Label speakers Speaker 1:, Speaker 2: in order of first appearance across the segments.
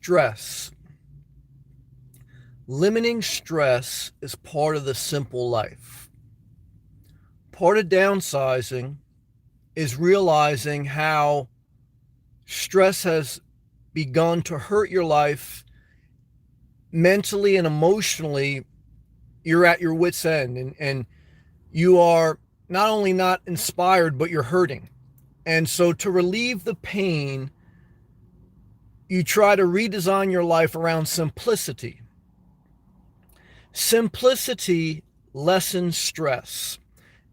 Speaker 1: stress. Limiting stress is part of the simple life. Part of downsizing is realizing how stress has begun to hurt your life mentally and emotionally. You're at your wit's end, and you are not only not inspired, but you're hurting. And so to relieve the pain, you try to redesign your life around simplicity. Simplicity lessens stress.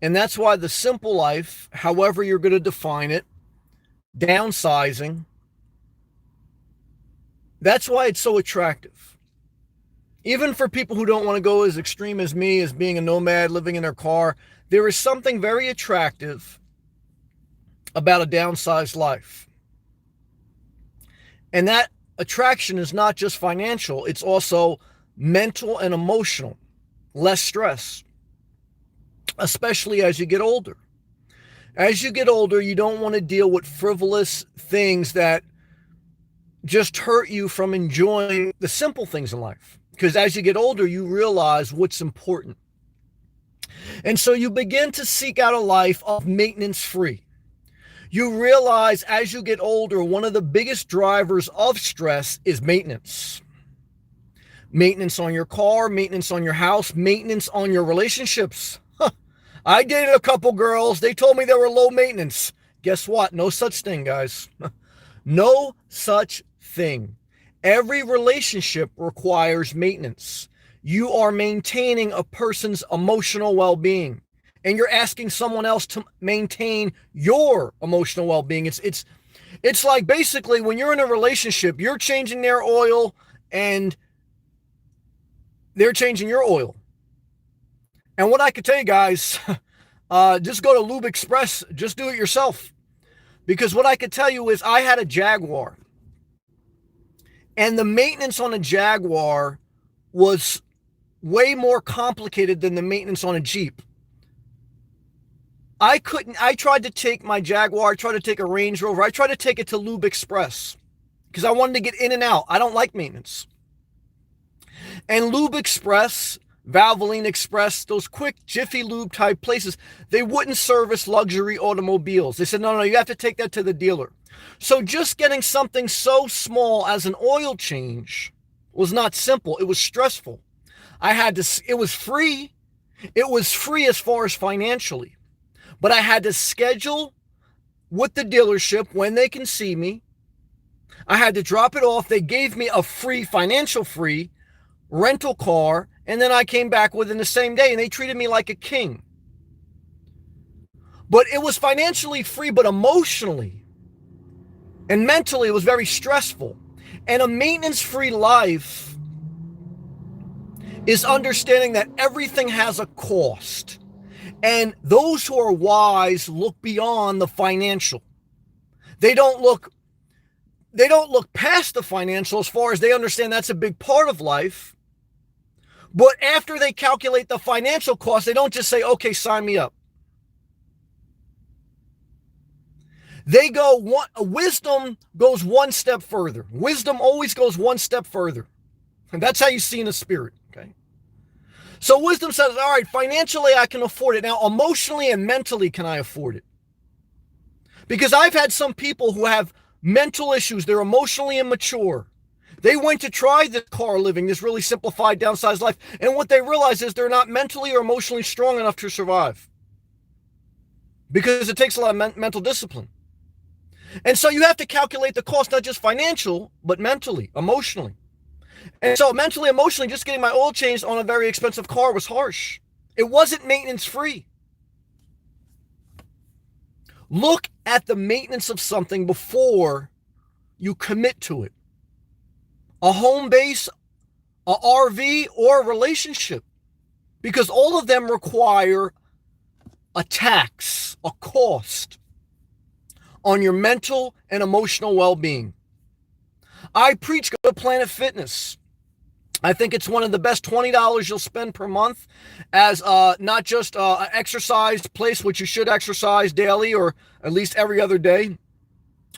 Speaker 1: And that's why the simple life, however you're going to define it, downsizing, that's why it's so attractive. Even for people who don't want to go as extreme as me, as being a nomad, living in their car, there is something very attractive about a downsized life. And that attraction is not just financial, it's also mental and emotional. Less stress, especially as you get older. As you get older, you don't want to deal with frivolous things that just hurt you from enjoying the simple things in life. Because as you get older, you realize what's important. And so you begin to seek out a life of maintenance free. You realize as you get older, one of the biggest drivers of stress is maintenance. Maintenance on your car, maintenance on your house, maintenance on your relationships. I dated a couple girls. They told me they were low maintenance. Guess what? No such thing, guys. No such thing. Every relationship requires maintenance. You are maintaining a person's emotional well-being, and you're asking someone else to maintain your emotional well-being. It's like basically when you're in a relationship, you're changing their oil and they're changing your oil. And what I could tell you guys, just go to Lube Express, just do it yourself. Because what I could tell you is I had a Jaguar, and the maintenance on a Jaguar was way more complicated than the maintenance on a Jeep. I tried to take my Jaguar, I tried to take a Range Rover, I tried to take it to Lube Express because I wanted to get in and out. I don't like maintenance. And Lube Express, Valvoline Express, those quick Jiffy Lube type places, they wouldn't service luxury automobiles. They said, no, you have to take that to the dealer. So just getting something so small as an oil change was not simple. It was stressful. It was free. It was free as far as financially. But I had to schedule with the dealership when they can see me. I had to drop it off. They gave me a financial free rental car, and then I came back within the same day, and they treated me like a king. But it was financially free, but emotionally and mentally it was very stressful. And a maintenance-free life is understanding that everything has a cost. And those who are wise look beyond the financial. They don't look past the financial as far as they understand that's a big part of life. But after they calculate the financial cost, they don't just say, okay, sign me up. Wisdom goes one step further. Wisdom always goes one step further. And that's how you see in the spirit, okay? So wisdom says, all right, financially I can afford it. Now, emotionally and mentally, can I afford it? Because I've had some people who have mental issues. They're emotionally immature. They went to try this car living, this really simplified, downsized life. And what they realize is they're not mentally or emotionally strong enough to survive. Because it takes a lot of mental discipline. And so you have to calculate the cost, not just financial, but mentally, emotionally. And so mentally, emotionally, just getting my oil changed on a very expensive car was harsh. It wasn't maintenance free. Look at the maintenance of something before you commit to it. A home base, a RV, or a relationship. Because all of them require a tax, a cost on your mental and emotional well-being. I preach go to Planet Fitness. I think it's one of the best $20 you'll spend per month as not just an exercise place, which you should exercise daily or at least every other day,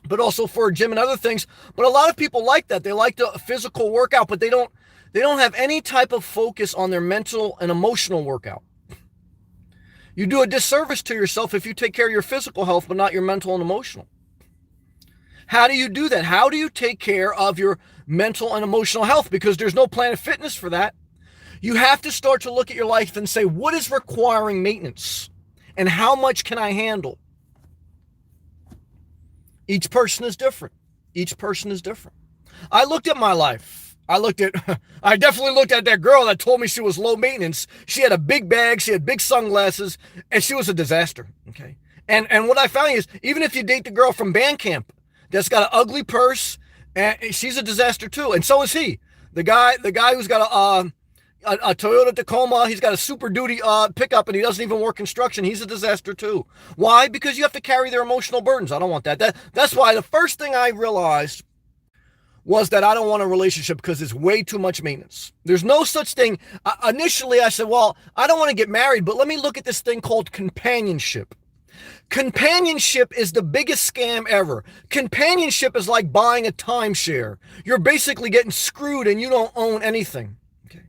Speaker 1: but also for a gym and other things. But a lot of people like that. They like the physical workout, but they don't have any type of focus on their mental and emotional workout. You do a disservice to yourself if you take care of your physical health, but not your mental and emotional. How do you do that? How do you take care of your mental and emotional health? Because there's no Planet Fitness for that. You have to start to look at your life and say, what is requiring maintenance? And how much can I handle? Each person is different. Each person is different. I looked at my life. I definitely looked at that girl that told me she was low maintenance. She had a big bag, she had big sunglasses, and she was a disaster. Okay. And what I found is, even if you date the girl from band camp that's got an ugly purse, and she's a disaster too. And so is he. The guy who's got a Toyota Tacoma, he's got a Super Duty pickup, and he doesn't even work construction. He's a disaster too. Why? Because you have to carry their emotional burdens. I don't want that. That's why the first thing I realized was that I don't want a relationship because it's way too much maintenance. There's no such thing. Initially, I said, well, I don't want to get married, but let me look at this thing called companionship. Companionship is the biggest scam ever. Companionship is like buying a timeshare. You're basically getting screwed and you don't own anything. Okay.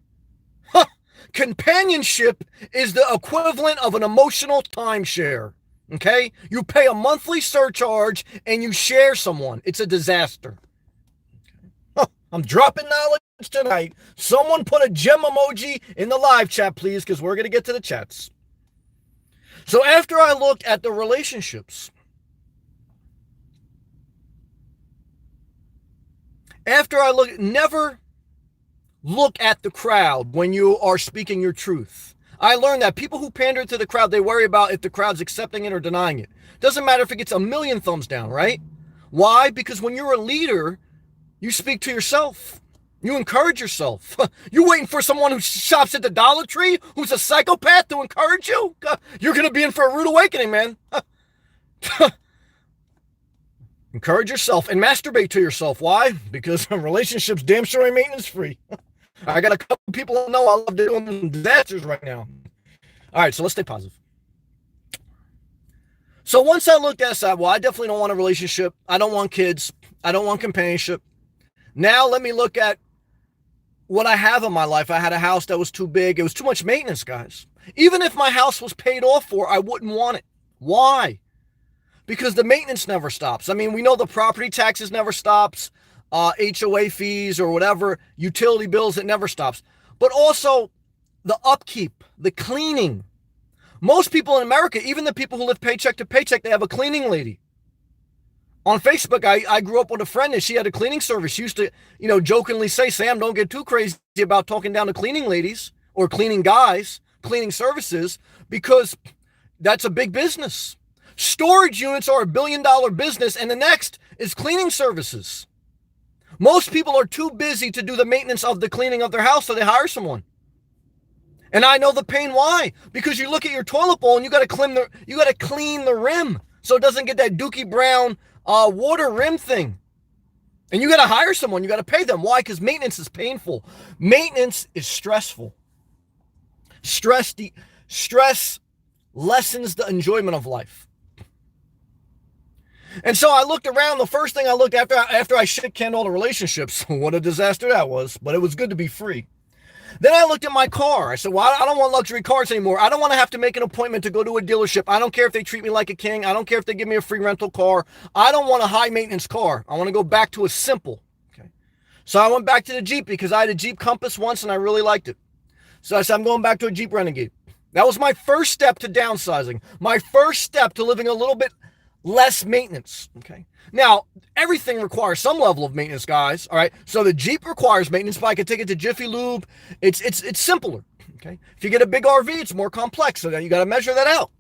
Speaker 1: Huh. Companionship is the equivalent of an emotional timeshare. Okay. You pay a monthly surcharge and you share someone. It's a disaster. I'm dropping knowledge tonight. Someone put a gem emoji in the live chat, please, because we're going to get to the chats. So after I looked at the relationships, never look at the crowd when you are speaking your truth. I learned that people who pander to the crowd, they worry about if the crowd's accepting it or denying it. Doesn't matter if it gets a million thumbs down, right? Why? Because when you're a leader, you speak to yourself. You encourage yourself. You waiting for someone who shops at the Dollar Tree, who's a psychopath, to encourage you? You're going to be in for a rude awakening, man. Encourage yourself and masturbate to yourself. Why? Because relationships damn sure ain't maintenance free. I got a couple people I know I love doing disasters right now. All right, so let's stay positive. So once I looked at it, I said, well, I definitely don't want a relationship. I don't want kids. I don't want companionship. Now let me look at what I have in my life. I had a house that was too big. It was too much maintenance, guys. Even if my house was paid off for, I wouldn't want it. Why? Because the maintenance never stops. I mean, we know the property taxes never stops, HOA fees or whatever, utility bills, it never stops. But also the upkeep, the cleaning. Most people in America, even the people who live paycheck to paycheck, they have a cleaning lady. On Facebook, I grew up with a friend and she had a cleaning service. She used to, jokingly say, Sam, don't get too crazy about talking down to cleaning ladies or cleaning guys, cleaning services, because that's a big business. Storage units are $1 billion business, and the next is cleaning services. Most people are too busy to do the maintenance of the cleaning of their house, so they hire someone. And I know the pain. Why? Because you look at your toilet bowl and you got to clean the rim so it doesn't get that dookie brown water rim thing. And you got to hire someone. You got to pay them. Why? Because maintenance is painful. Maintenance is stressful. Stress lessens the enjoyment of life. And so I looked around. The first thing I looked after I shit-canned all the relationships. What a disaster that was. But it was good to be free. Then I looked at my car. I said, well, I don't want luxury cars anymore. I don't want to have to make an appointment to go to a dealership. I don't care if they treat me like a king. I don't care if they give me a free rental car. I don't want a high maintenance car. I want to go back to a simple. Okay. So I went back to the Jeep because I had a Jeep Compass once and I really liked it. So I said, I'm going back to a Jeep Renegade. That was my first step to downsizing. My first step to living a little bit less maintenance. Okay. Now, everything requires some level of maintenance, guys. All right. So the Jeep requires maintenance, but I can take it to Jiffy Lube. It's simpler. Okay. If you get a big RV, it's more complex. So then you got to measure that out.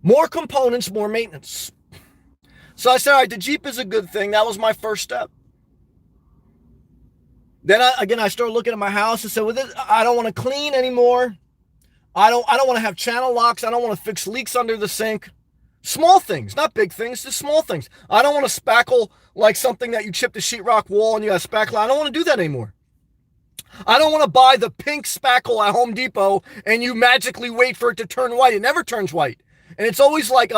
Speaker 1: More components, more maintenance. So I said, all right, the Jeep is a good thing. That was my first step. Then I started looking at my house and said, well, I don't want to clean anymore. I don't want to have channel locks. I don't want to fix leaks under the sink. Small things, not big things, just small things. I don't want to spackle like something that you chipped a sheetrock wall and you got to spackle. I don't want to do that anymore. I don't want to buy the pink spackle at Home Depot and you magically wait for it to turn white. It never turns white. And it's always like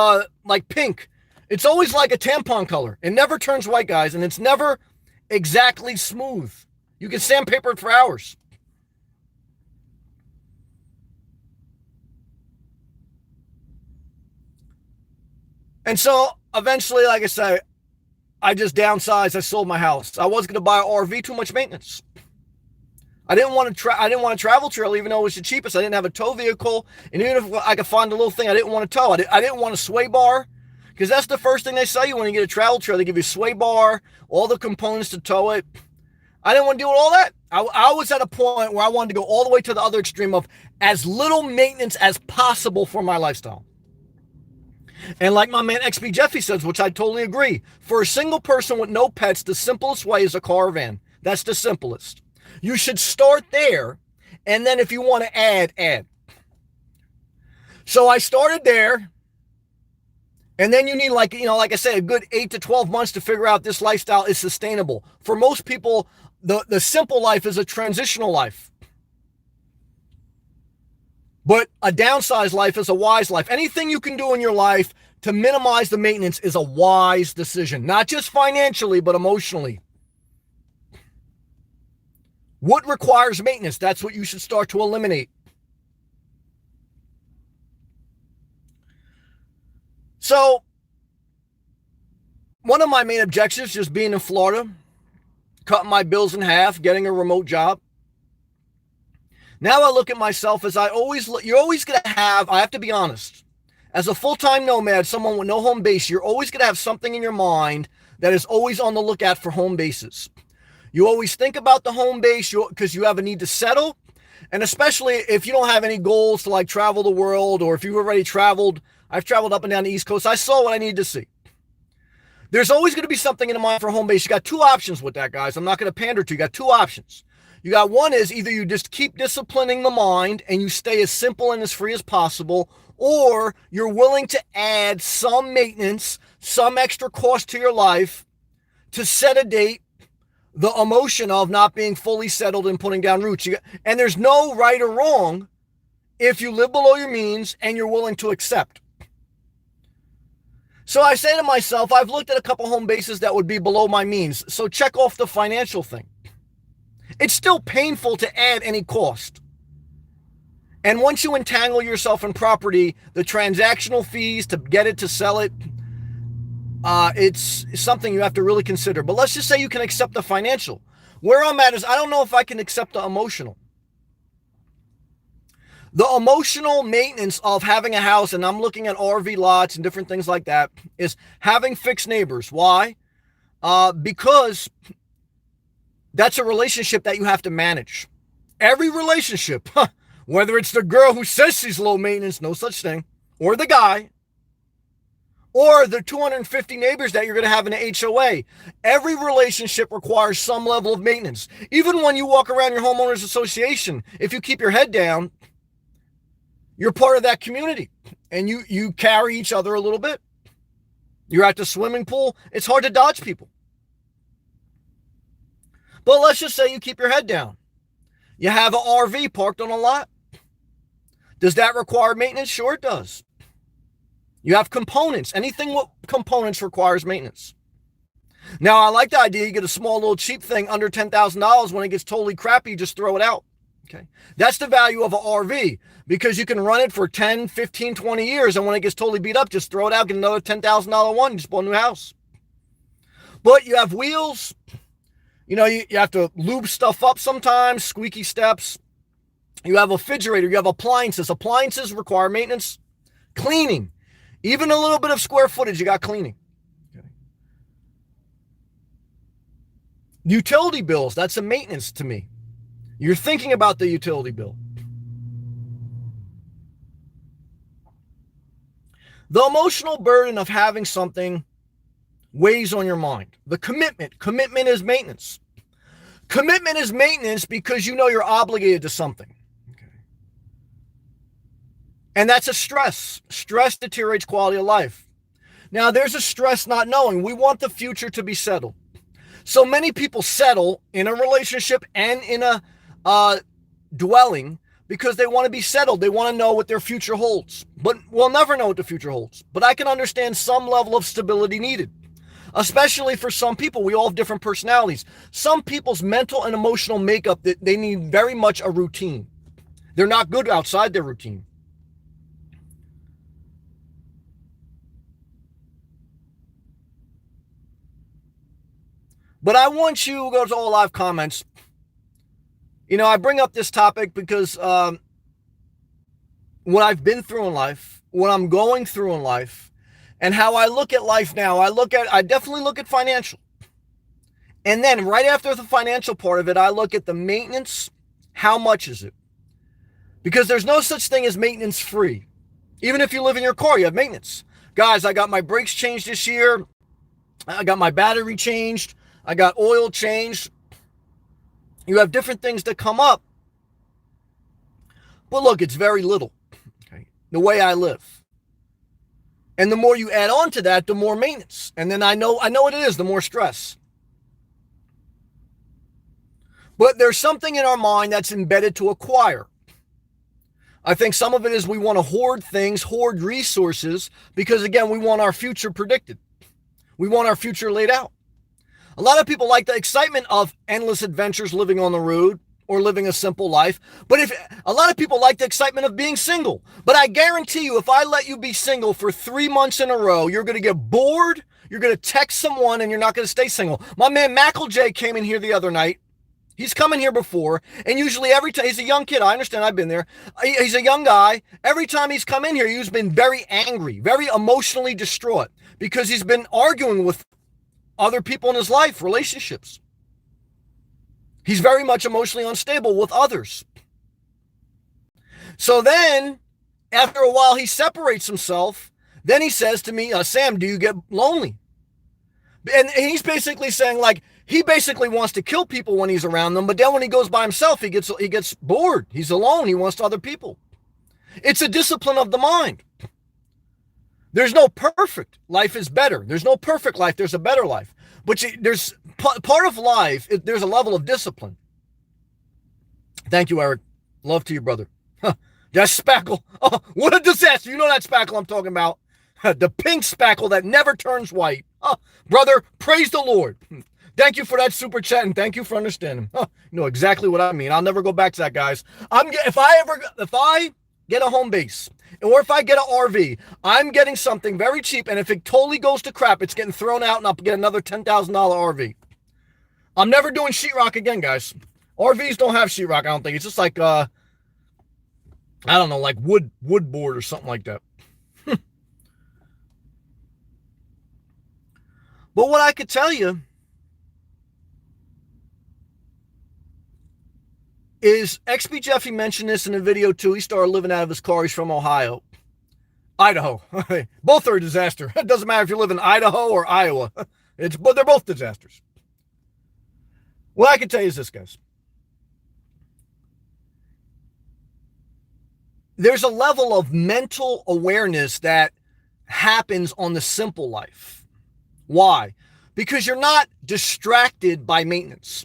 Speaker 1: pink. It's always like a tampon color. It never turns white, guys, and it's never exactly smooth. You can sandpaper it for hours. And so eventually, like I say, I just downsized. I sold my house. I was going to buy an RV, too much maintenance. I didn't want to travel trailer, even though it was the cheapest. I didn't have a tow vehicle, and even if I could find a little thing, I didn't want to tow. I didn't want a sway bar, because that's the first thing they sell you when you get a travel trailer. They give you a sway bar, all the components to tow it. I didn't want to deal with all that. I was at a point where I wanted to go all the way to the other extreme of as little maintenance as possible for my lifestyle. And like my man XB Jeffy says, which I totally agree, for a single person with no pets, the simplest way is a car or van. That's the simplest. You should start there, and then if you want to add. So I started there, and then you need, like I said, a good 8 to 12 months to figure out this lifestyle is sustainable. For most people, the simple life is a transitional life. But a downsized life is a wise life. Anything you can do in your life to minimize the maintenance is a wise decision, not just financially, but emotionally. What requires maintenance? That's what you should start to eliminate. So, one of my main objectives, just being in Florida, cutting my bills in half, getting a remote job. Now I look at myself as you're always going to have, I have to be honest, as a full-time nomad, someone with no home base, you're always going to have something in your mind that is always on the lookout for home bases. You always think about the home base because you have a need to settle. And especially if you don't have any goals to like travel the world, or if you've already traveled, I've traveled up and down the East Coast. I saw what I needed to see. There's always going to be something in the mind for home base. You got two options with that, guys. I'm not going to pander to you. You got two options. You got one is either you just keep disciplining the mind and you stay as simple and as free as possible, or you're willing to add some maintenance, some extra cost to your life to sedate the emotion of not being fully settled and putting down roots. And there's no right or wrong if you live below your means and you're willing to accept. So I say to myself, I've looked at a couple home bases that would be below my means. So check off the financial thing. It's still painful to add any cost. And once you entangle yourself in property, the transactional fees to get it, to sell it, it's something you have to really consider. But let's just say you can accept the financial. Where I'm at is I don't know if I can accept the emotional. The emotional maintenance of having a house, and I'm looking at RV lots and different things like that, is having fixed neighbors. Why? Because that's a relationship that you have to manage. Every relationship, whether it's the girl who says she's low maintenance, no such thing, or the guy, or the 250 neighbors that you're going to have in an HOA. Every relationship requires some level of maintenance. Even when you walk around your homeowners association, if you keep your head down, you're part of that community, and you carry each other a little bit. You're at the swimming pool. It's hard to dodge people. But let's just say you keep your head down. You have an RV parked on a lot. Does that require maintenance? Sure, it does. You have components. Anything with components requires maintenance. Now, I like the idea you get a small little cheap thing under $10,000. When it gets totally crappy, you just throw it out. Okay, that's the value of an RV, because you can run it for 10, 15, 20 years, and when it gets totally beat up, just throw it out, get another $10,000 one, just buy a new house. But you have wheels, you have to lube stuff up sometimes, squeaky steps. You have a refrigerator, you have appliances. Appliances require maintenance, cleaning. Even a little bit of square footage, you got cleaning. Okay. Utility bills, that's a maintenance to me. You're thinking about the utility bill. The emotional burden of having something weighs on your mind. The commitment is maintenance. Commitment is maintenance because you know you're obligated to something. Okay. And that's a stress. Stress deteriorates quality of life. Now, there's a stress not knowing. We want the future to be settled. So many people settle in a relationship and in a dwelling because they want to be settled. They want to know what their future holds. But we'll never know what the future holds. But I can understand some level of stability needed, especially for some people. We all have different personalities. Some people's mental and emotional makeup, they need very much a routine. They're not good outside their routine. But I want you to go to all live comments. I bring up this topic because what I've been through in life, what I'm going through in life, and how I look at life now. I definitely look at financial. And then right after the financial part of it, I look at the maintenance. How much is it? Because there's no such thing as maintenance free. Even if you live in your car, you have maintenance. Guys, I got my brakes changed this year. I got my battery changed. I got oil changed. You have different things that come up. But look, it's very little. Okay, the way I live. And the more you add on to that, the more maintenance. And then I know what it is, the more stress. But there's something in our mind that's embedded to acquire. I think some of it is we want to hoard things, hoard resources, because again, we want our future predicted. We want our future laid out. A lot of people like the excitement of endless adventures living on the road or living a simple life. But a lot of people like the excitement of being single. But I guarantee you, if I let you be single for 3 months in a row, you're going to get bored. You're going to text someone and you're not going to stay single. My man Mackle J came in here the other night. He's come in here before, and usually every time, he's a young kid, I understand, I've been there. He's a young guy. Every time he's come in here, he's been very angry, very emotionally distraught, because he's been arguing with other people in his life, relationships. He's very much emotionally unstable with others. So then, after a while, he separates himself. Then he says to me, Sam, do you get lonely? And he's basically saying, like, he basically wants to kill people when he's around them, but then when he goes by himself, he gets bored. He's alone. He wants other people. It's a discipline of the mind. There's no perfect life is better. There's no perfect life. There's a better life. But there's part of life, there's a level of discipline. Thank you, Eric. Love to you, brother. That's spackle. Oh, what a disaster. You know that spackle I'm talking about. The pink spackle that never turns white. Oh, brother, praise the Lord. Thank you for that super chat, and thank you for understanding. You know exactly what I mean. I'll never go back to that, guys. If I get a home base, or if I get an RV, I'm getting something very cheap, and if it totally goes to crap, it's getting thrown out, and I'll get another $10,000 RV. I'm never doing sheetrock again, guys. RVs don't have sheetrock, I don't think. It's just like, I don't know, like wood board or something like that. But what I could tell you is XB Jeffy mentioned this in a video too. He started living out of his car. He's from Ohio. Idaho. Both are a disaster. It doesn't matter if you live in Idaho or Iowa. But they're both disasters. What I can tell you is this, guys. There's a level of mental awareness that happens on the simple life. Why? Because you're not distracted by maintenance.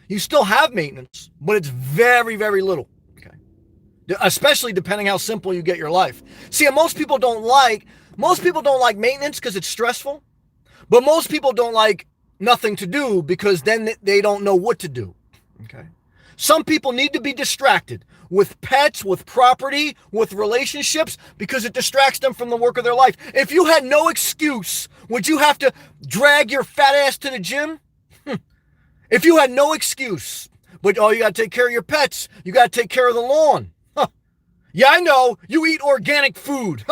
Speaker 1: You still have maintenance, but it's very, very little. Okay. Especially depending how simple you get your life. See, most people don't like maintenance because it's stressful, but most people don't like nothing to do because then they don't know what to do. Okay. Some people need to be distracted with pets, with property, with relationships, because it distracts them from the work of their life. If you had no excuse, would you have to drag your fat ass to the gym? If you had no excuse, but you got to take care of your pets, you got to take care of the lawn. Yeah, I know, you eat organic food,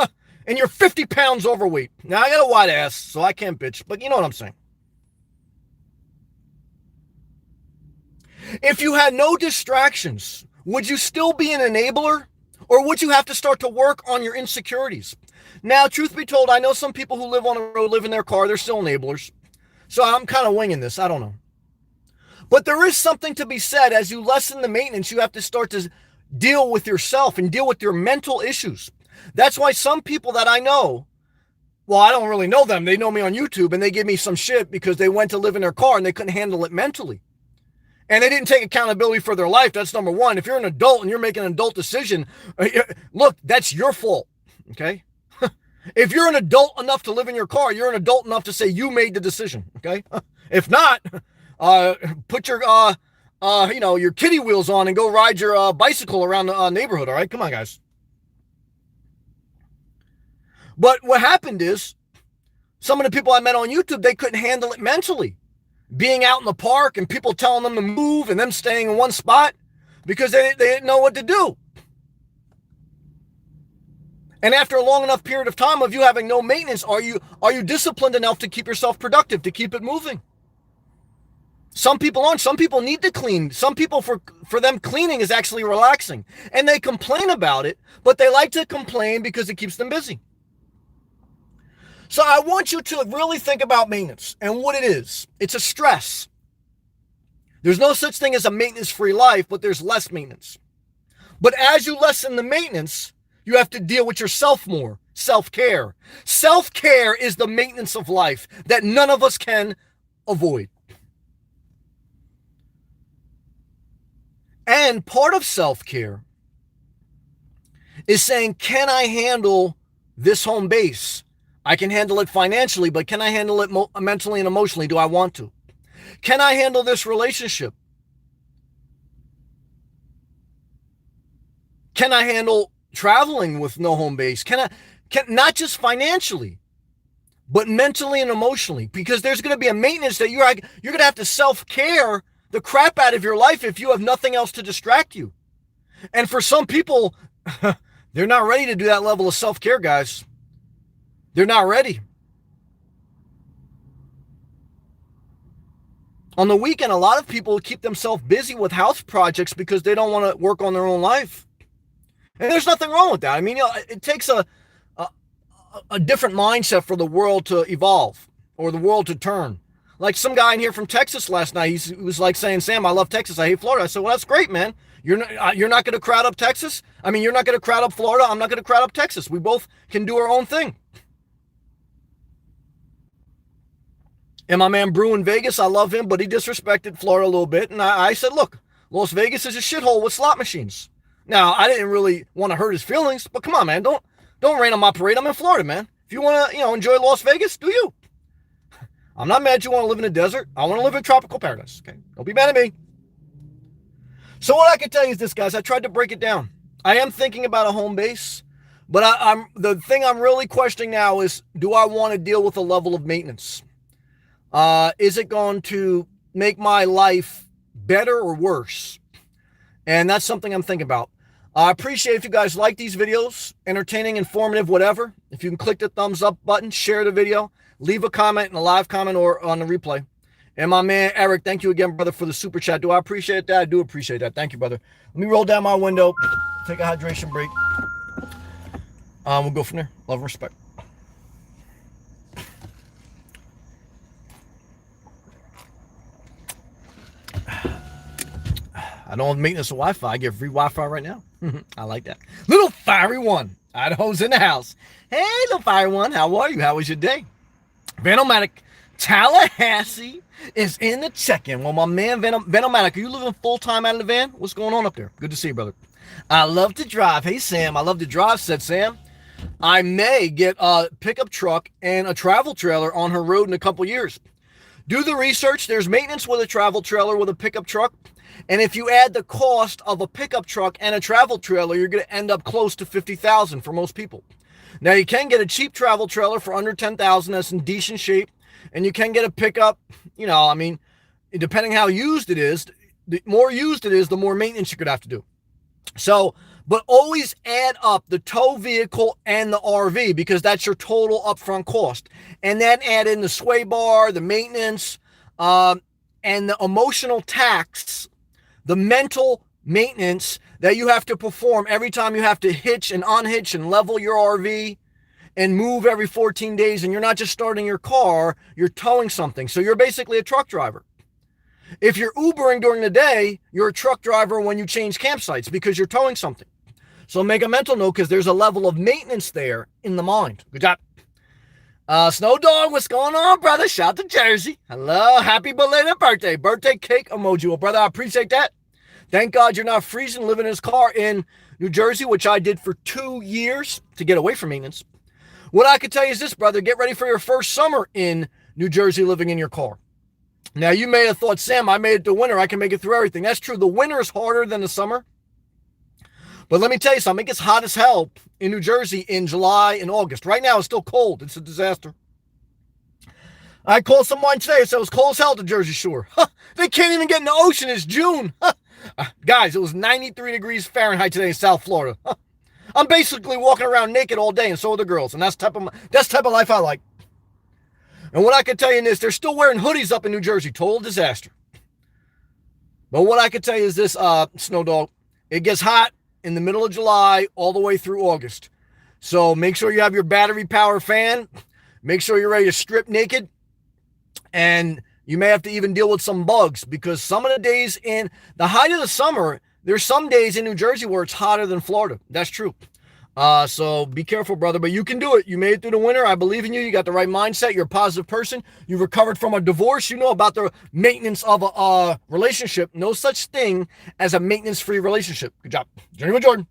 Speaker 1: and you're 50 pounds overweight. Now, I got a wide ass, so I can't bitch, but you know what I'm saying. If you had no distractions, would you still be an enabler? Or would you have to start to work on your insecurities? Now, truth be told, I know some people who live on the road, live in their car, they're still enablers. So I'm kind of winging this, I don't know. But there is something to be said. As you lessen the maintenance, you have to start to deal with yourself and deal with your mental issues. That's why some people that I know, well, I don't really know them. They know me on YouTube, and they give me some shit because they went to live in their car and they couldn't handle it mentally. And they didn't take accountability for their life. That's number one. If you're an adult and you're making an adult decision, look, that's your fault. Okay? If you're an adult enough to live in your car, you're an adult enough to say you made the decision. Okay? If not, put your your kiddie wheels on and go ride your bicycle around the neighborhood. All right? Come on, guys. But what happened is some of the people I met on YouTube, they couldn't handle it mentally. Being out in the park and people telling them to move and them staying in one spot because they didn't know what to do. And after a long enough period of time of you having no maintenance, are you disciplined enough to keep yourself productive, to keep it moving? Some people aren't. Some people need to clean. Some people, for them, cleaning is actually relaxing. And they complain about it, but they like to complain because it keeps them busy. So I want you to really think about maintenance and what it is. It's a stress. There's no such thing as a maintenance-free life, but there's less maintenance. But as you lessen the maintenance, you have to deal with yourself more. Self-care. Self-care is the maintenance of life that none of us can avoid. And part of self-care is saying, can I handle this home base? I can handle it financially, but can I handle it mentally and emotionally? Do I want to? Can I handle this relationship? Can I handle traveling with no home base? Can not just financially, but mentally and emotionally? Because there's going to be a maintenance that you're going to have to self-care the crap out of your life if you have nothing else to distract you. And for some people, they're not ready to do that level of self-care, guys. They're not ready. On the weekend, a lot of people keep themselves busy with house projects because they don't want to work on their own life. And there's nothing wrong with that. I mean, it takes a different mindset for the world to evolve or the world to turn. Like some guy in here from Texas last night, he was like saying, Sam, I love Texas. I hate Florida. I said, well, that's great, man. You're not going to crowd up Texas. I mean, you're not going to crowd up Florida. I'm not going to crowd up Texas. We both can do our own thing. And my man Brew in Vegas, I love him, but he disrespected Florida a little bit. And I said, look, Las Vegas is a shithole with slot machines. Now, I didn't really want to hurt his feelings, but come on, man. Don't rain on my parade. I'm in Florida, man. If you want to, enjoy Las Vegas, do you? I'm not mad you want to live in the desert. I want to live in tropical paradise. Okay? Don't be mad at me. So what I can tell you is this, guys. I tried to break it down. I am thinking about a home base, but the thing I'm really questioning now is, do I want to deal with a level of maintenance? Is it going to make my life better or worse? And that's something I'm thinking about. I appreciate if you guys like these videos, entertaining, informative, whatever. If you can click the thumbs up button, share the video, leave a comment in a live comment or on the replay. And my man, Eric, thank you again, brother, for the super chat. Do I appreciate that? I do appreciate that. Thank you, brother. Let me roll down my window, take a hydration break. We'll go from there. Love and respect. I don't have maintenance of Wi-Fi. I get free Wi-Fi right now. I like that. Little fiery one. Idaho's in the house. Hey, little fiery one. How are you? How was your day? Vanomatic Tallahassee is in the check-in. Well, my man, Vanomatic, are you living full-time out of the van? What's going on up there? Good to see you, brother. I love to drive. Hey, Sam, I love to drive, said Sam. I may get a pickup truck and a travel trailer on her road in a couple years. Do the research. There's maintenance with a travel trailer with a pickup truck. And if you add the cost of a pickup truck and a travel trailer, you're going to end up close to $50,000 for most people. Now, you can get a cheap travel trailer for under $10,000 that's in decent shape. And you can get a pickup, depending how used it is, the more used it is, the more maintenance you're going to have to do. So, but always add up the tow vehicle and the RV because that's your total upfront cost. And then add in the sway bar, the maintenance, and the emotional tax, the mental maintenance that you have to perform every time you have to hitch and unhitch and level your RV and move every 14 days. And you're not just starting your car, you're towing something. So you're basically a truck driver. If you're Ubering during the day, you're a truck driver when you change campsites because you're towing something. So make a mental note because there's a level of maintenance there in the mind. Good job. Snow Dog, what's going on, brother? Shout to Jersey. Hello, happy belated birthday. Birthday cake emoji. Well, brother, I appreciate that. Thank God you're not freezing living in his car in New Jersey, which I did for 2 years to get away from maintenance. What I could tell you is this, brother, get ready for your first summer in New Jersey living in your car. Now, you may have thought, Sam, I made it to winter. I can make it through everything. That's true. The winter is harder than the summer. But let me tell you something. It gets hot as hell in New Jersey in July and August. Right now, it's still cold. It's a disaster. I called someone today and said it was cold as hell at the Jersey Shore. They can't even get in the ocean. It's June. Guys, it was 93 degrees Fahrenheit today in South Florida. I'm basically walking around naked all day, and so are the girls. And that's the type of life I like. And what I can tell you is they're still wearing hoodies up in New Jersey. Total disaster. But what I can tell you is this, Snow Dog. It gets hot in the middle of July all the way through August. So make sure you have your battery power fan. Make sure you're ready to strip naked. And you may have to even deal with some bugs because some of the days in the height of the summer, there's some days in New Jersey where it's hotter than Florida. That's true. So be careful, brother, but you can do it. You made it through the winter. I believe in you. You got the right mindset. You're a positive person. You recovered from a divorce. You know about the maintenance of a relationship. No such thing as a maintenance-free relationship. Good job. Journey with Jordan.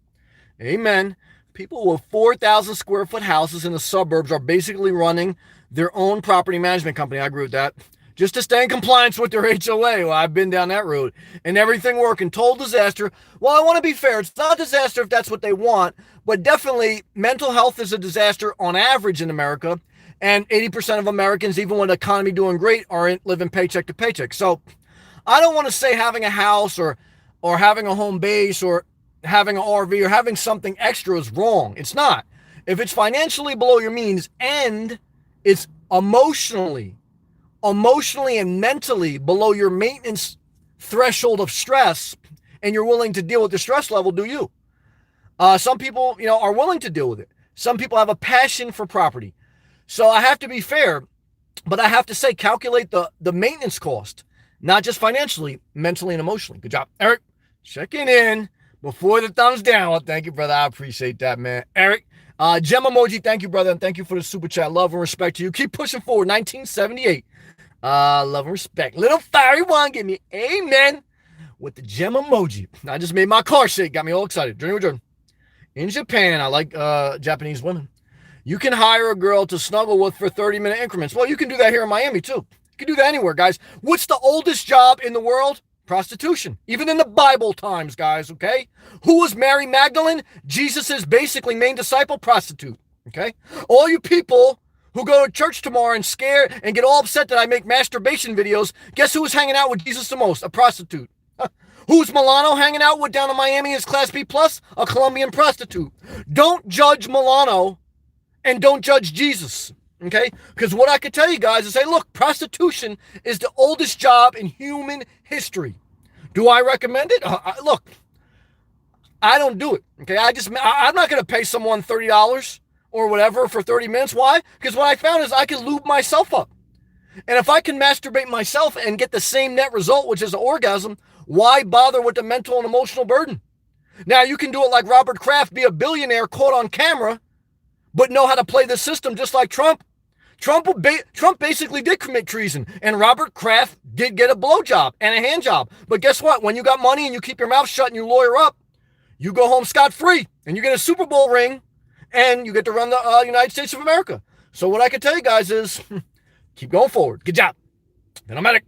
Speaker 1: Amen. People with 4,000 square foot houses in the suburbs are basically running their own property management company. I agree with that. Just to stay in compliance with their HOA. Well, I've been down that road. And everything working. Total disaster. Well, I want to be fair. It's not a disaster if that's what they want. But definitely, mental health is a disaster on average in America. And 80% of Americans, even with the economy doing great, are living paycheck to paycheck. So I don't want to say having a house or having a home base or having an RV or having something extra is wrong. It's not. If it's financially below your means and it's emotionally and mentally below your maintenance threshold of stress and you're willing to deal with the stress level, do you? Some people, are willing to deal with it. Some people have a passion for property. So I have to be fair, but I have to say, calculate the maintenance cost, not just financially, mentally and emotionally. Good job. Eric, checking in before the thumbs down. Well, thank you, brother. I appreciate that, man. Eric, gem emoji. Thank you, brother. And thank you for the super chat. Love and respect to you. Keep pushing forward. 1978. Love and respect. Little fiery one, give me amen with the gem emoji. I just made my car shake. Got me all excited. Journey with Jordan. In Japan, I like Japanese women. You can hire a girl to snuggle with for 30-minute increments. Well, you can do that here in Miami, too. You can do that anywhere, guys. What's the oldest job in the world? Prostitution. Even in the Bible times, guys, okay? Who was Mary Magdalene? Jesus' basically main disciple, prostitute, okay? All you people who go to church tomorrow and scare and get all upset that I make masturbation videos, guess who was hanging out with Jesus the most? A prostitute. Who's Milano hanging out with down in Miami as Class B+? A Colombian prostitute. Don't judge Milano and don't judge Jesus, okay? Because what I could tell you guys is, hey, look, prostitution is the oldest job in human history. Do I recommend it? Look, I don't do it, okay? I'm not going to pay someone $30 or whatever for 30 minutes. Why? Because what I found is I can lube myself up. And if I can masturbate myself and get the same net result, which is an orgasm, why bother with the mental and emotional burden? Now, you can do it like Robert Kraft, be a billionaire caught on camera, but know how to play the system just like Trump. Trump basically did commit treason, and Robert Kraft did get a blowjob and a hand job. But guess what? When you got money and you keep your mouth shut and you lawyer up, you go home scot-free, and you get a Super Bowl ring, and you get to run the United States of America. So what I can tell you guys is, keep going forward. Good job. Nomadic.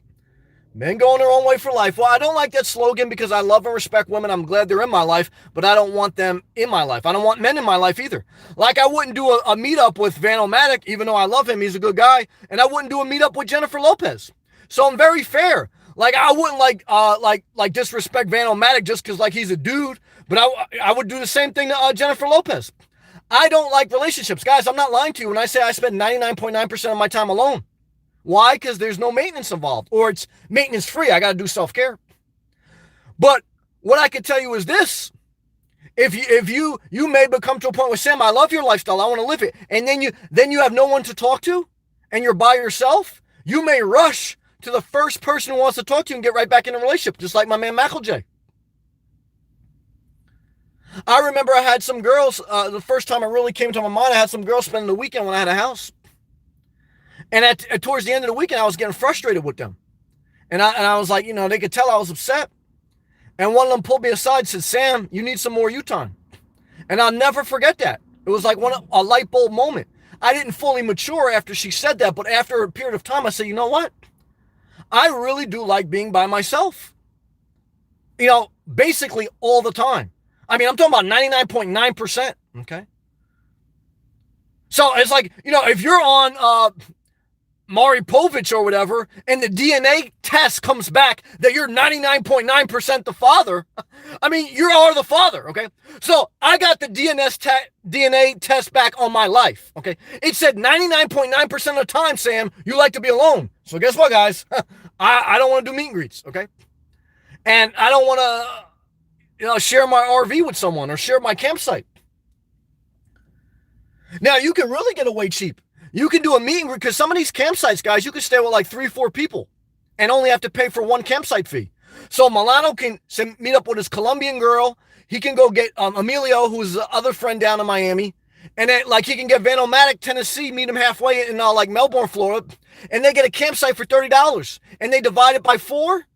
Speaker 1: Men going their own way for life. Well, I don't like that slogan because I love and respect women. I'm glad they're in my life, but I don't want them in my life. I don't want men in my life either. Like I wouldn't do a meetup with Van Omatic, even though I love him. He's a good guy. And I wouldn't do a meetup with Jennifer Lopez. So I'm very fair. Like I wouldn't like disrespect Van Omatic just because like he's a dude, but I would do the same thing to Jennifer Lopez. I don't like relationships. Guys, I'm not lying to you when I say I spend 99.9% of my time alone. Why? Because there's no maintenance involved, or it's maintenance free. I got to do self-care. But what I can tell you is this. If you may become to a point where, Sam, I love your lifestyle, I want to live it, and then you have no one to talk to, and you're by yourself, you may rush to the first person who wants to talk to you and get right back in a relationship, just like my man Michael J. I remember I had some girls, the first time I really came to my mind, I had some girls spending the weekend when I had a house. And towards the end of the weekend, I was getting frustrated with them. And I was like, they could tell I was upset. And one of them pulled me aside and said, Sam, you need some more U-Time. And I'll never forget that. It was like a light bulb moment. I didn't fully mature after she said that, but after a period of time, I said, you know what? I really do like being by myself. Basically all the time. I mean, I'm talking about 99.9%. Okay. So it's like, if you're on Maury Povich or whatever, and the DNA test comes back that you're 99.9% the father, I mean, you are the father, okay? So I got the DNA test back on my life, okay? It said 99.9% of the time, Sam, you like to be alone. So guess what, guys? I don't want to do meet and greets, okay? And I don't want to, share my RV with someone or share my campsite. Now, you can really get away cheap. You can do a meet and greet, because some of these campsites, guys, you can stay with like 3-4 people and only have to pay for one campsite fee. So Milano can meet up with his Colombian girl. He can go get Emilio, who's the other friend down in Miami. And then, he can get Vanomatic, Tennessee, meet him halfway in Melbourne, Florida. And they get a campsite for $30. And they divide it by 4.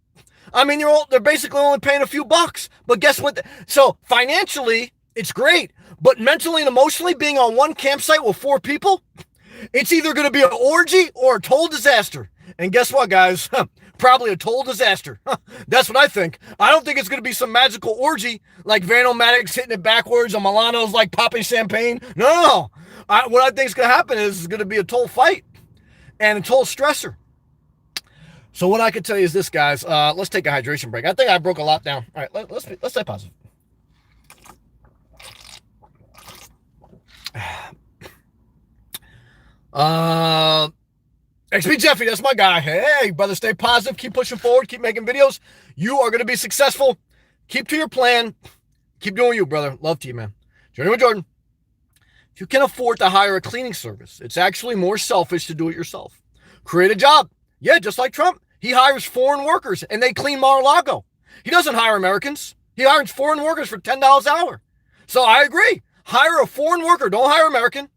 Speaker 1: I mean, they're basically only paying a few bucks. But guess what? So financially, it's great. But mentally and emotionally, being on one campsite with 4 people, it's either going to be an orgy or a total disaster. And guess what, guys? Probably a total disaster. That's what I think. I don't think it's going to be some magical orgy like Vanomatic's hitting it backwards and Milano's like popping champagne. No. What I think is going to happen is it's going to be a total fight and a total stressor. So what I can tell you is this, guys. Let's take a hydration break. I think I broke a lot down. All right, let's stay positive. XP Jeffy, that's my guy. Hey, brother, stay positive. Keep pushing forward. Keep making videos. You are going to be successful. Keep to your plan. Keep doing you, brother. Love to you, man. Journey with Jordan. If you can afford to hire a cleaning service, it's actually more selfish to do it yourself. Create a job. Yeah, just like Trump. He hires foreign workers and they clean Mar-a-Lago. He doesn't hire Americans. He hires foreign workers for $10 an hour. So I agree. Hire a foreign worker. Don't hire American.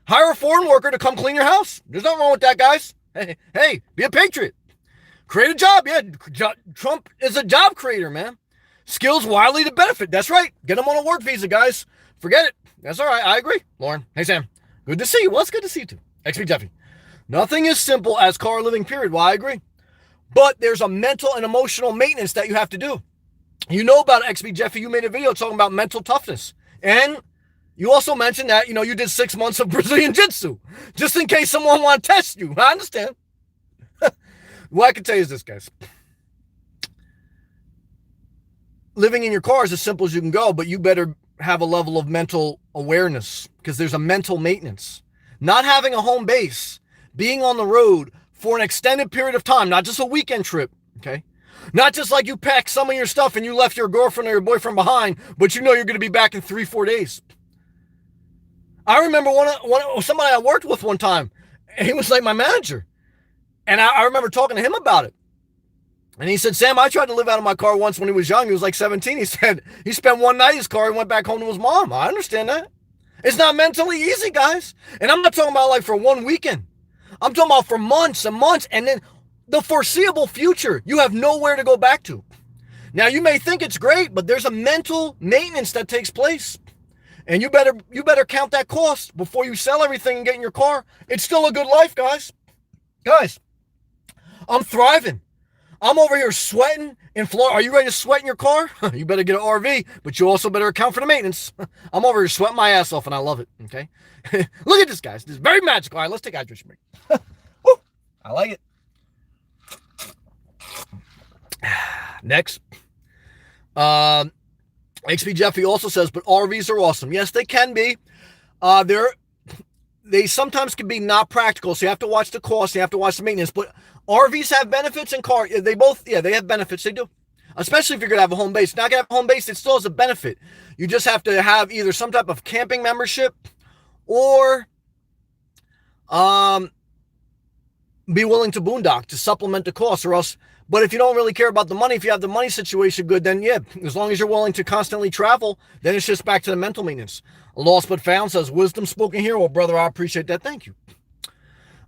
Speaker 1: Hire a foreign worker to come clean your house. There's nothing wrong with that, guys. Hey, be a patriot. Create a job. Yeah, Trump is a job creator, man. Skills widely to benefit. That's right. Get them on a work visa, guys. Forget it. That's all right. I agree. Lauren. Hey, Sam. Good to see you. Well, it's good to see you, too. XP Jeffy. Nothing is simple as car living, period. Well, I agree. But there's a mental and emotional maintenance that you have to do. You know about XP Jeffy. You made a video talking about mental toughness. And you also mentioned that, you did 6 months of Brazilian Jiu-Jitsu, just in case someone want to test you. I understand. What I can tell you is this, guys. Living in your car is as simple as you can go, but you better have a level of mental awareness because there's a mental maintenance. Not having a home base, being on the road for an extended period of time, not just a weekend trip, okay? Not just like you packed some of your stuff and you left your girlfriend or your boyfriend behind, but you're going to be back in 3-4 days. I remember somebody I worked with one time, and he was like my manager. And I remember talking to him about it. And he said, Sam, I tried to live out of my car once when he was young. He was like 17. He said he spent one night in his car and went back home to his mom. I understand that. It's not mentally easy, guys. And I'm not talking about like for one weekend. I'm talking about for months and months. And then the foreseeable future, you have nowhere to go back to. Now, you may think it's great, but there's a mental maintenance that takes place. And you better count that cost before you sell everything and get in your car. It's still a good life, guys. Guys, I'm thriving. I'm over here sweating in Florida. Are you ready to sweat in your car? You better get an RV, but you also better account for the maintenance. I'm over here sweating my ass off, and I love it, okay? Look at this, guys. This is very magical. All right, let's take a hydration break. Woo, I like it. Next. XP Jeffy also says, but RVs are awesome. Yes, they can be. They sometimes can be not practical, so you have to watch the cost, you have to watch the maintenance, but RVs have benefits and they have benefits, they do. Especially if you're going to have a home base. Not going to have a home base, it still has a benefit. You just have to have either some type of camping membership or be willing to boondock to supplement the cost or else. But if you don't really care about the money, if you have the money situation good, then yeah, as long as you're willing to constantly travel, then it's just back to the mental maintenance. Lost but found says, wisdom spoken here. Well, brother, I appreciate that. Thank you.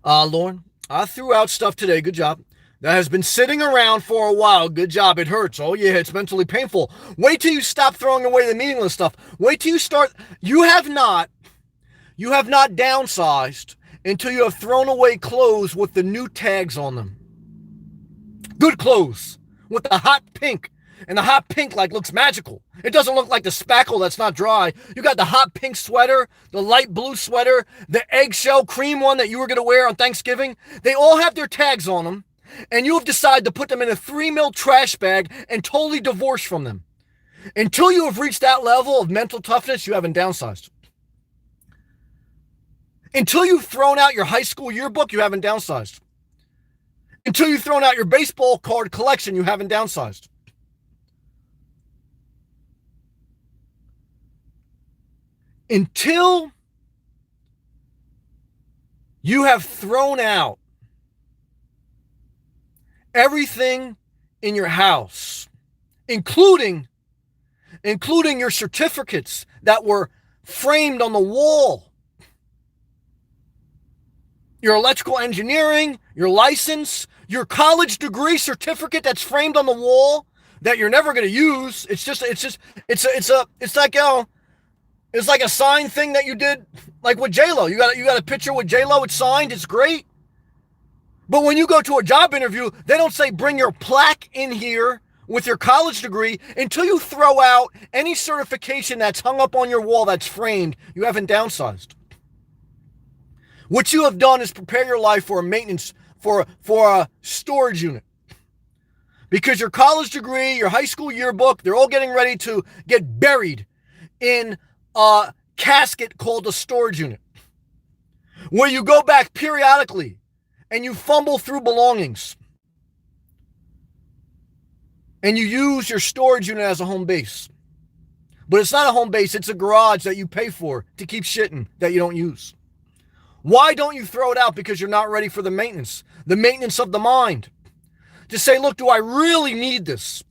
Speaker 1: Lauren, I threw out stuff today. Good job. That has been sitting around for a while. Good job. It hurts. Oh, yeah, it's mentally painful. Wait till you stop throwing away the meaningless stuff. Wait till you start. You have not downsized until you have thrown away clothes with the new tags on them. Good clothes with the hot pink. And the hot pink like looks magical. It doesn't look like the spackle that's not dry. You got the hot pink sweater, the light blue sweater, the eggshell cream one that you were going to wear on Thanksgiving. They all have their tags on them. And you have decided to put them in a 3 mil trash bag and totally divorce from them. Until you have reached that level of mental toughness, you haven't downsized. Until you've thrown out your high school yearbook, you haven't downsized. Until you've thrown out your baseball card collection, you haven't downsized. Until you have thrown out everything in your house, including your certificates that were framed on the wall, your electrical engineering, your license, your college degree certificate that's framed on the wall that you're never going to use. It's like a signed thing that you did, like with J-Lo. You got a picture with J-Lo. It's signed. It's great. But when you go to a job interview, they don't say bring your plaque in here with your college degree until you throw out any certification that's hung up on your wall that's framed. You haven't downsized. What you have done is prepare your life for a maintenance, for a storage unit. Because your college degree, your high school yearbook, they're all getting ready to get buried in a casket called a storage unit, where you go back periodically and you fumble through belongings and you use your storage unit as a home base. But it's not a home base, it's a garage that you pay for to keep shitting that you don't use. Why don't you throw it out? Because you're not ready for the maintenance of the mind. To say, look, do I really need this?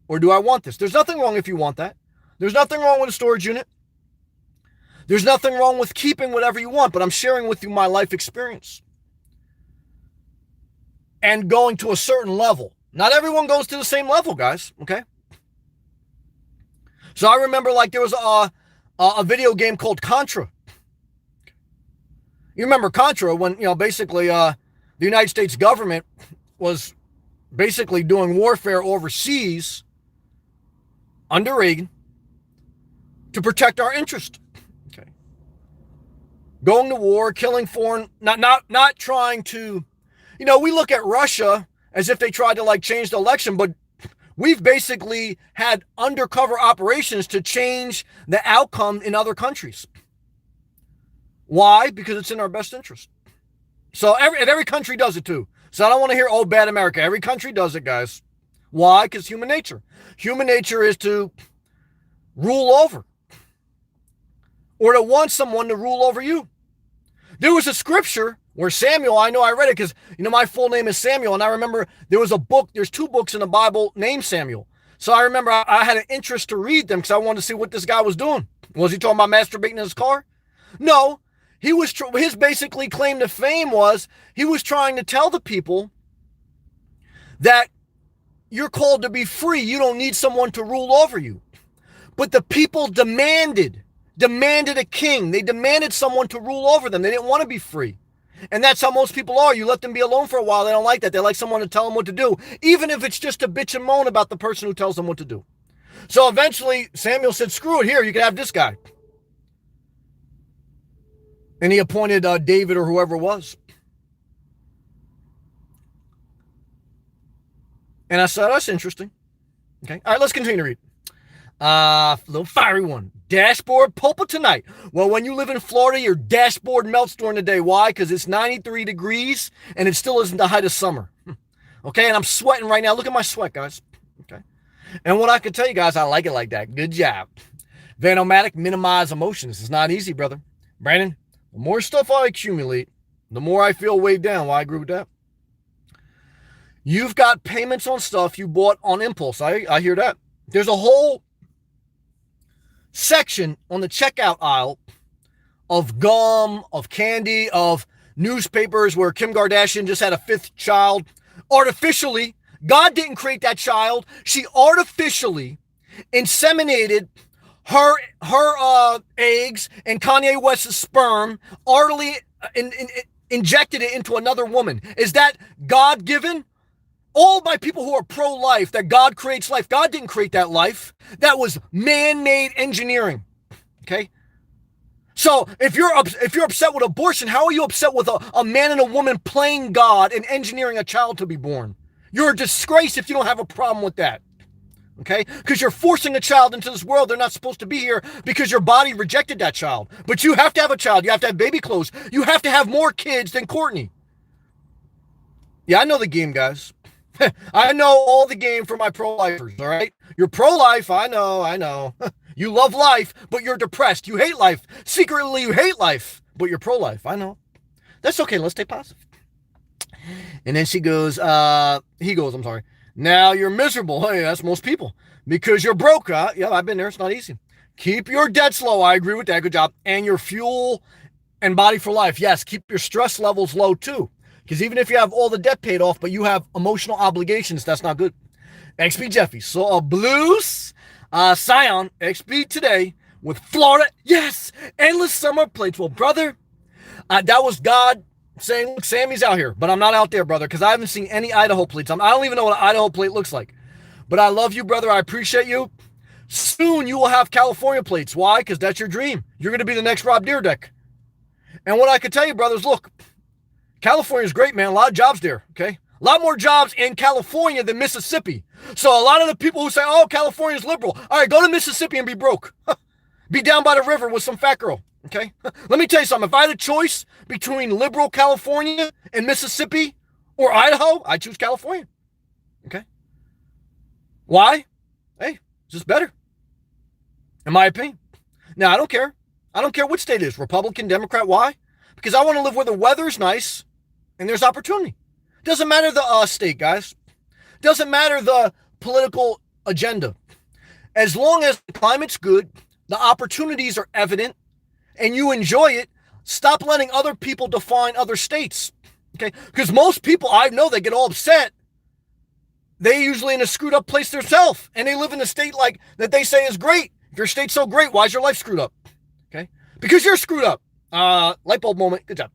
Speaker 1: Or do I want this? There's nothing wrong if you want that. There's nothing wrong with a storage unit. There's nothing wrong with keeping whatever you want, but I'm sharing with you my life experience. And going to a certain level. Not everyone goes to the same level, guys, okay? So I remember like there was a video game called Contra. You remember Contra when, basically the United States government was basically doing warfare overseas under Reagan to protect our interest. Okay. Going to war, killing foreign, not trying to, we look at Russia as if they tried to like change the election, but we've basically had undercover operations to change the outcome in other countries. Why? Because it's in our best interest. So every country does it too. So I don't want to hear, oh, bad America. Every country does it, guys. Why? Because human nature. Human nature is to rule over. Or to want someone to rule over you. There was a scripture where Samuel, I know I read it because, my full name is Samuel. And I remember there's 2 books in the Bible named Samuel. So I remember I had an interest to read them because I wanted to see what this guy was doing. Was he talking about masturbating in his car? No. His basically claim to fame was he was trying to tell the people that you're called to be free. You don't need someone to rule over you. But the people demanded a king. They demanded someone to rule over them. They didn't want to be free. And that's how most people are. You let them be alone for a while. They don't like that. They like someone to tell them what to do, even if it's just to bitch and moan about the person who tells them what to do. So eventually Samuel said, screw it, here, you can have this guy. And he appointed David or whoever it was. And I said, that's interesting. Okay. All right, let's continue to read. Little fiery one. Dashboard pulpit tonight. Well, when you live in Florida, your dashboard melts during the day. Why? Because it's 93 degrees and it still isn't the height of summer. Okay, and I'm sweating right now. Look at my sweat, guys. Okay. And what I can tell you guys, I like it like that. Good job. Nomadic, minimize emotions. It's not easy, brother. Brandon, the more stuff I accumulate, the more I feel weighed down. Well, I agree with that. You've got payments on stuff you bought on impulse. I hear that. There's a whole section on the checkout aisle of gum, of candy, of newspapers where Kim Kardashian just had a 5th child artificially. God didn't create that child. She artificially inseminated her eggs and Kanye West's sperm, artily injected it into another woman. Is that God given? All my people who are pro-life, that God creates life, God didn't create that life. That was man-made engineering. Okay? So if you're upset with abortion, how are you upset with a man and a woman playing God and engineering a child to be born? You're a disgrace if you don't have a problem with that. Okay? Because you're forcing a child into this world. They're not supposed to be here because your body rejected that child. But you have to have a child. You have to have baby clothes. You have to have more kids than Courtney. Yeah, I know the game, guys. I know all the game for my pro-lifers, all right? You're pro-life, I know. You love life, but you're depressed. You hate life. Secretly, you hate life, but you're pro-life, I know. That's okay, let's stay positive. And then he goes, I'm sorry. Now you're miserable. Hey, that's most people. Because you're broke, huh? Yeah, I've been there. It's not easy. Keep your debts low. I agree with that. Good job. And your fuel and body for life. Yes, keep your stress levels low too. Because even if you have all the debt paid off, but you have emotional obligations, that's not good. XP Jeffy. So a Blues Scion XP today with Florida. Yes, endless summer plates. Well, brother, that was God saying, look, Sammy's out here, but I'm not out there, brother, because I haven't seen any Idaho plates. I don't even know what an Idaho plate looks like. But I love you, brother. I appreciate you. Soon you will have California plates. Why? Because that's your dream. You're going to be the next Rob Dyrdek. And what I can tell you, brothers, look, California's great, man. A lot of jobs there, okay? A lot more jobs in California than Mississippi. So a lot of the people who say, oh, California's liberal. All right, go to Mississippi and be broke. Be down by the river with some fat girl. Okay? Let me tell you something. If I had a choice between liberal California and Mississippi or Idaho, I'd choose California. Okay? Why? Hey, it's just better. In my opinion. Now, I don't care. I don't care what state it is. Republican, Democrat. Why? Because I want to live where the weather's nice and there's opportunity. Doesn't matter the state, guys. Doesn't matter the political agenda. As long as the climate's good, the opportunities are evident, and you enjoy it, stop letting other people define other states. Okay? Because most people I know, they get all upset. They usually in a screwed up place themselves, and they live in a state like that they say is great. If your state's so great, why is your life screwed up? Okay? Because you're screwed up. Light bulb moment. Good job.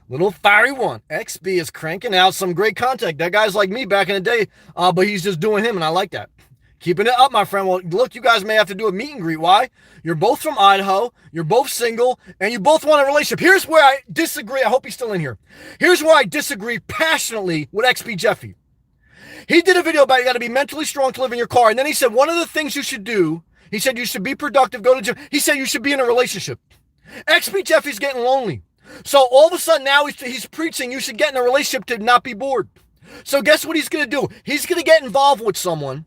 Speaker 1: Little fiery one. XB is cranking out some great content. That guy's like me back in the day, but he's just doing him, and I like that. Keeping it up, my friend. Well, look, you guys may have to do a meet and greet. Why? You're both from Idaho. You're both single, and you both want a relationship. Here's where I disagree. I hope he's still in here. Here's where I disagree passionately with XP Jeffy. He did a video about you got to be mentally strong to live in your car, and then he said one of the things you should do, he said you should be productive, go to gym. He said you should be in a relationship. XP Jeffy's getting lonely. So all of a sudden now he's preaching you should get in a relationship to not be bored. So guess what he's going to do? He's going to get involved with someone.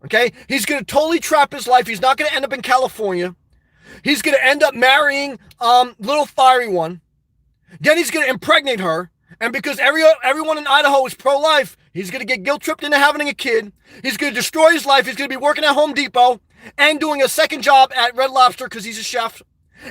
Speaker 1: Okay? He's going to totally trap his life. He's not going to end up in California. He's going to end up marrying little fiery one. Then he's going to impregnate her. And because everyone in Idaho is pro-life, he's going to get guilt-tripped into having a kid. He's going to destroy his life. He's going to be working at Home Depot and doing a second job at Red Lobster because he's a chef.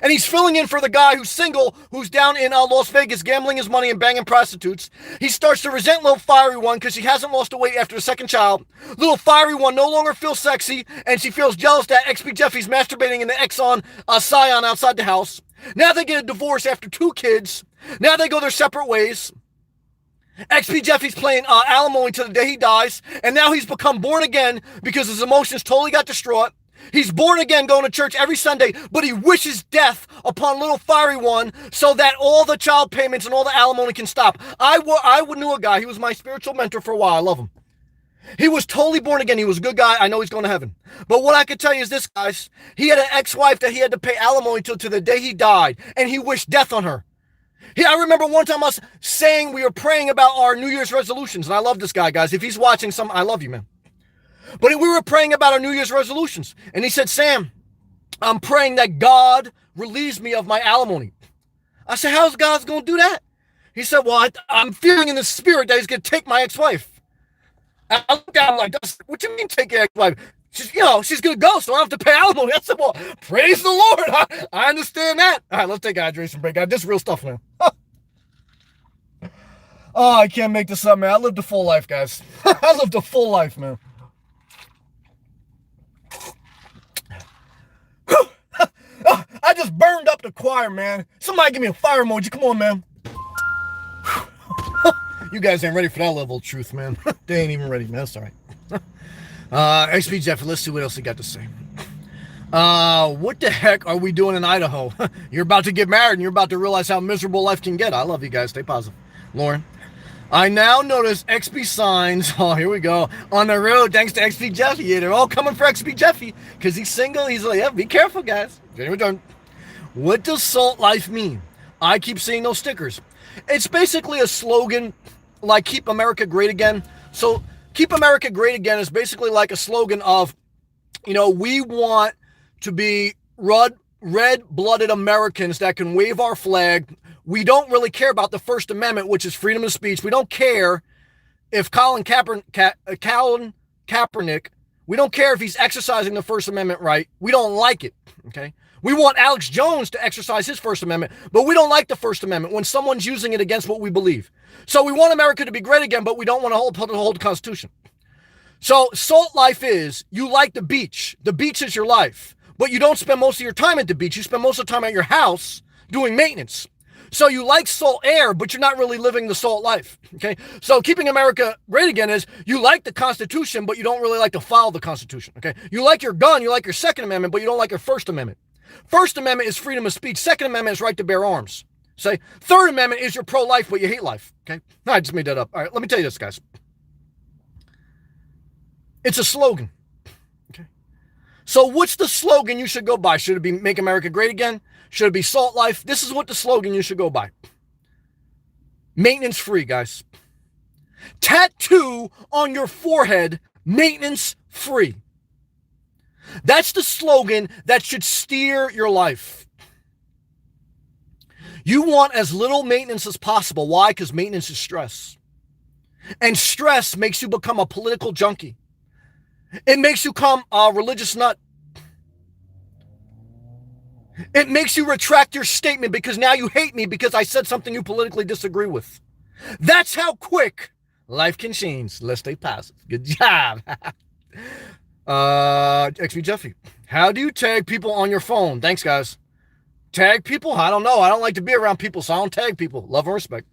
Speaker 1: And he's filling in for the guy who's single, who's down in Las Vegas gambling his money and banging prostitutes. He starts to resent little fiery one because she hasn't lost the weight after the second child. Little fiery one no longer feels sexy, and she feels jealous that XP Jeffy's masturbating in the Exxon Scion outside the house. Now they get a divorce after 2 kids. Now they go their separate ways. XP Jeffy's playing alimony till the day he dies, and now he's become born again because his emotions totally got distraught. He's born again going to church every Sunday, but he wishes death upon little fiery one so that all the child payments and all the alimony can stop. I knew a guy. He was my spiritual mentor for a while. I love him. He was totally born again. He was a good guy. I know he's going to heaven. But what I could tell you is this, guys. He had an ex-wife that he had to pay alimony to the day he died, and he wished death on her. I remember one time us saying we were praying about our New Year's resolutions, and I love this guy, guys. If he's watching I love you, man. But we were praying about our New Year's resolutions. And he said, Sam, I'm praying that God relieves me of my alimony. I said, how's God going to do that? He said, well, I'm feeling in the spirit that he's going to take my ex-wife. I looked at him like, what do you mean take your ex-wife? She's going to go, so I don't have to pay alimony. I said, well, praise the Lord. I understand that. All right, let's take a hydration break. This is real stuff, man. Oh, I can't make this up, man. I lived a full life, guys. I lived a full life, man. I just burned up the choir, man. Somebody give me a fire emoji. Come on, man. You guys ain't ready for that level of truth, man. They ain't even ready, man. That's all right. XP Jeffrey, let's see what else he got to say. What the heck are we doing in Idaho? You're about to get married and you're about to realize how miserable life can get. I love you guys. Stay positive. Lauren. I now notice XP signs. Oh, here we go. On the road, thanks to XP Jeffy. Yeah, they're all coming for XP Jeffy because he's single. He's like, yeah, be careful, guys. Okay, we're done. What does Salt Life mean? I keep seeing those stickers. It's basically a slogan like Keep America Great Again. So Keep America Great Again is basically like a slogan of, we want to be red-blooded Americans that can wave our flag. We don't really care about the First Amendment, which is freedom of speech. We don't care if Colin Kaepernick, we don't care if he's exercising the First Amendment right. We don't like it, okay? We want Alex Jones to exercise his First Amendment, but we don't like the First Amendment when someone's using it against what we believe. So we want America to be great again, but we don't want to hold the Constitution. So Salt Life is, you like the beach. The beach is your life, but you don't spend most of your time at the beach. You spend most of the time at your house doing maintenance. So you like salt air, but you're not really living the salt life, okay? So keeping America great again is you like the Constitution, but you don't really like to follow the Constitution, okay? You like your gun, you like your Second Amendment, but you don't like your First Amendment. First Amendment is freedom of speech. Second Amendment is right to bear arms. Say, Third Amendment is you're pro-life, but you hate life, okay? No, I just made that up. All right, let me tell you this, guys. It's a slogan, okay? So what's the slogan you should go by? Should it be Make America Great Again? Should it be Salt Life? This is what the slogan you should go by. Maintenance free, guys. Tattoo on your forehead, maintenance free. That's the slogan that should steer your life. You want as little maintenance as possible. Why? Because maintenance is stress. And stress makes you become a political junkie. It makes you become a religious nut. It makes you retract your statement because now you hate me because I said something you politically disagree with. That's how quick life can change. Let's stay positive. Good job. XP Jeffy. How do you tag people on your phone? Thanks, guys. Tag people? I don't know. I don't like to be around people, so I don't tag people. Love and respect.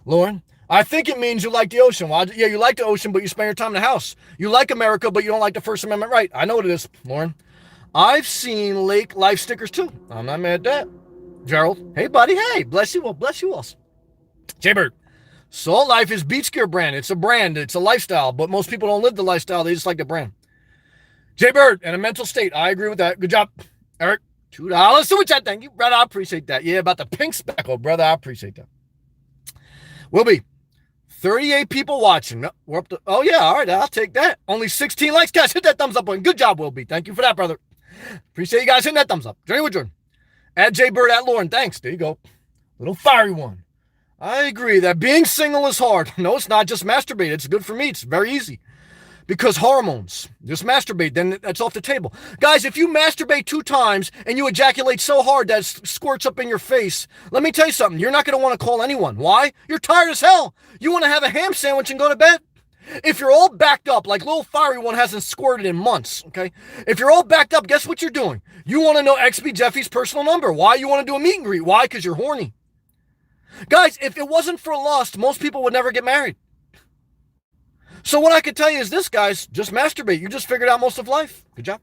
Speaker 1: Lauren. I think it means you like the ocean. Well, yeah, you like the ocean, but you spend your time in the house. You like America, but you don't like the First Amendment right. I know what it is, Lauren. I've seen lake life stickers too. I'm not mad at that. Gerald, hey buddy, hey, bless you all, bless you all. J-Bird, Salt Life is beach gear brand. It's a brand, it's a lifestyle, but most people don't live the lifestyle, they just like the brand. J-Bird, and a mental state, I agree with that. Good job. Eric, $2 super chat, thank you, brother, I appreciate that. Yeah, about the pink speckle, brother, I appreciate that. Will be 38 people watching. We're up to, oh yeah, all right, I'll take that. Only 16 likes, guys, hit that thumbs up button. Good job, Will be. Thank you for that, brother. Appreciate you guys hitting that thumbs up. Journey with Jordan. At J-Bird, at Lauren. Thanks. There you go. Little fiery one. I agree that being single is hard. No, it's not. Just masturbate. It's good for me. It's very easy. Because hormones. Just masturbate. Then that's off the table. Guys, if you masturbate 2 times and you ejaculate so hard that it squirts up in your face, let me tell you something. You're not going to want to call anyone. Why? You're tired as hell. You want to have a ham sandwich and go to bed? If you're all backed up, like little fiery one hasn't squirted in months, okay? If you're all backed up, guess what you're doing? You want to know XB Jeffy's personal number. Why? You want to do a meet and greet. Why? Because you're horny. Guys, if it wasn't for lust, most people would never get married. So what I could tell you is this, guys, just masturbate. You just figured out most of life. Good job.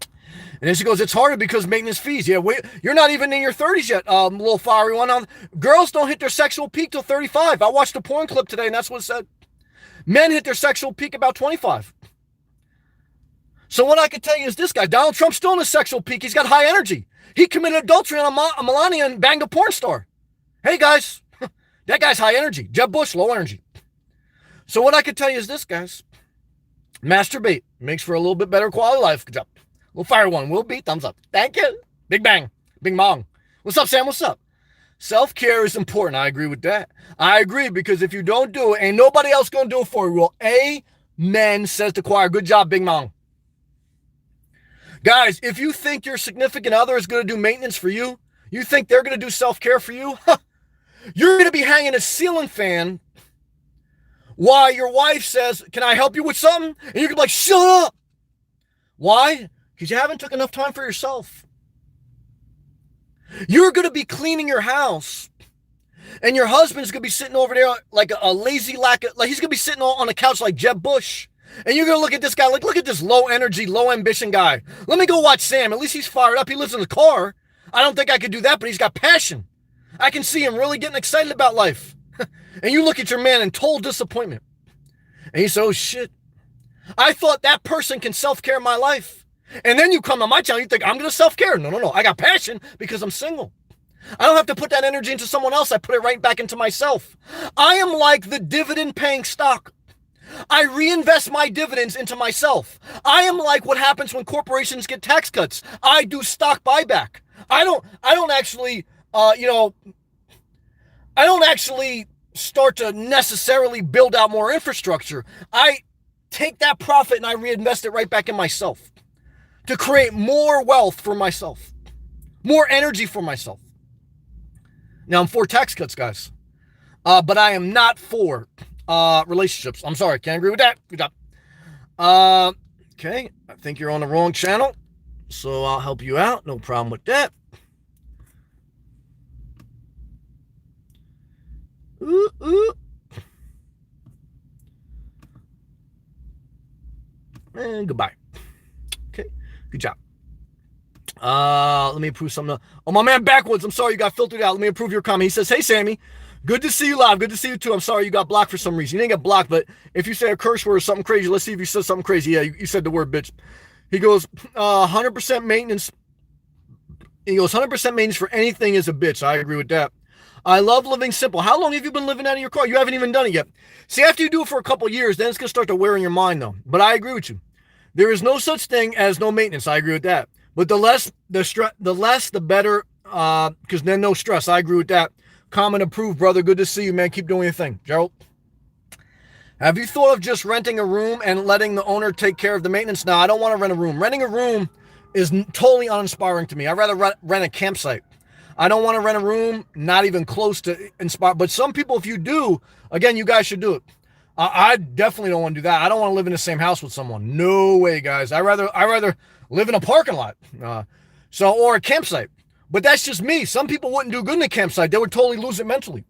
Speaker 1: And then she goes, it's harder because maintenance fees. Yeah, wait, you're not even in your 30s yet, little fiery one. Girls don't hit their sexual peak till 35. I watched a porn clip today, and that's what it said. Men hit their sexual peak about 25. So what I can tell you is this guy, Donald Trump's still in his sexual peak. He's got high energy. He committed adultery on a Melania and banged a porn star. Hey, guys, that guy's high energy. Jeb Bush, low energy. So what I can tell you is this, guys. Masturbate. Makes for a little bit better quality of life. Good job. Little fire one. Will be. Thumbs up. Thank you. Big bang. Bing bong. What's up, Sam? What's up? Self-care is important. I agree with that. I agree because if you don't do it, ain't nobody else going to do it for you. Well, amen, says the choir. Good job, Bing Mong. Guys, if you think your significant other is going to do maintenance for you, you think they're going to do self-care for you, you're going to be hanging a ceiling fan Why your wife says, can I help you with something? And you can be like, shut up. Why? Because you haven't took enough time for yourself. You're going to be cleaning your house, and your husband's going to be sitting over there like a lazy like he's going to be sitting on the couch like Jeb Bush. And you're going to look at this guy like, look at this low energy, low ambition guy. Let me go watch Sam. At least he's fired up. He lives in a car. I don't think I could do that, but he's got passion. I can see him really getting excited about life. And you look at your man in total disappointment. And you say, oh shit, I thought that person can self-care my life. And then you come to my channel, you think I'm going to self-care. No. I got passion because I'm single. I don't have to put that energy into someone else. I put it right back into myself. I am like the dividend-paying stock. I reinvest my dividends into myself. I am like what happens when corporations get tax cuts. I do stock buyback. I don't actually, I don't actually start to necessarily build out more infrastructure. I take that profit and I reinvest it right back in myself to create more wealth for myself, more energy for myself. Now, I'm for tax cuts, guys, but I am not for relationships. I'm sorry, can't agree with that. Good job. Okay, I think you're on the wrong channel, so I'll help you out. No problem with that. And goodbye. Okay, good job. Let me approve something. Oh, my man Backwoods, I'm sorry you got filtered out. Let me approve your comment. He says, hey, Sammy, good to see you live. Good to see you, too. I'm sorry you got blocked for some reason. You didn't get blocked, but if you say a curse word or something crazy, let's see if you said something crazy. Yeah, you said the word bitch. He goes, 100% maintenance. He goes, 100% maintenance for anything is a bitch. I agree with that. I love living simple. How long have you been living out of your car? You haven't even done it yet. See, after you do it for a couple of years, then it's going to start to wear in your mind, though. But I agree with you. There is no such thing as no maintenance. I agree with that. But the less, the better, because then no stress. I agree with that. Comment approved, brother. Good to see you, man. Keep doing your thing. Gerald, have you thought of just renting a room and letting the owner take care of the maintenance? No, I don't want to rent a room. Renting a room is totally uninspiring to me. I'd rather rent a campsite. I don't want to rent a room, not even close to inspire. But some people, if you do, again, you guys should do it. I definitely don't want to do that. I don't want to live in the same house with someone. No way, guys. I rather live in a parking lot, or a campsite. But that's just me. Some people wouldn't do good in a campsite. They would totally lose it mentally.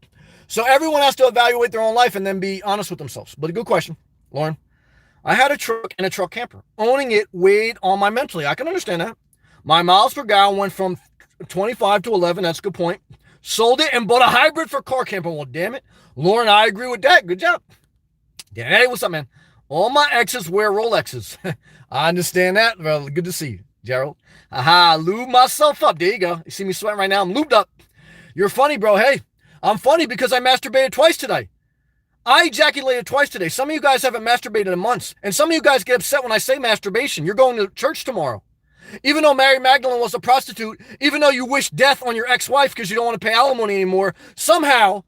Speaker 1: So everyone has to evaluate their own life and then be honest with themselves. But a good question, Lauren. I had a truck and a truck camper. Owning it weighed on my mentally. I can understand that. My miles per gallon went from 25 to 11. That's a good point. Sold it and bought a hybrid for car camper. Well, damn it. Lauren, I agree with that. Good job. Yeah, hey, what's up, man? All my exes wear Rolexes. I understand that. Well, good to see you, Gerald. Aha, lube myself up. There you go. You see me sweating right now? I'm lubed up. You're funny, bro. Hey, I'm funny because I masturbated twice today. I ejaculated twice today. Some of you guys haven't masturbated in months. And some of you guys get upset when I say masturbation. You're going to church tomorrow. Even though Mary Magdalene was a prostitute, even though you wish death on your ex-wife because you don't want to pay alimony anymore, somehow,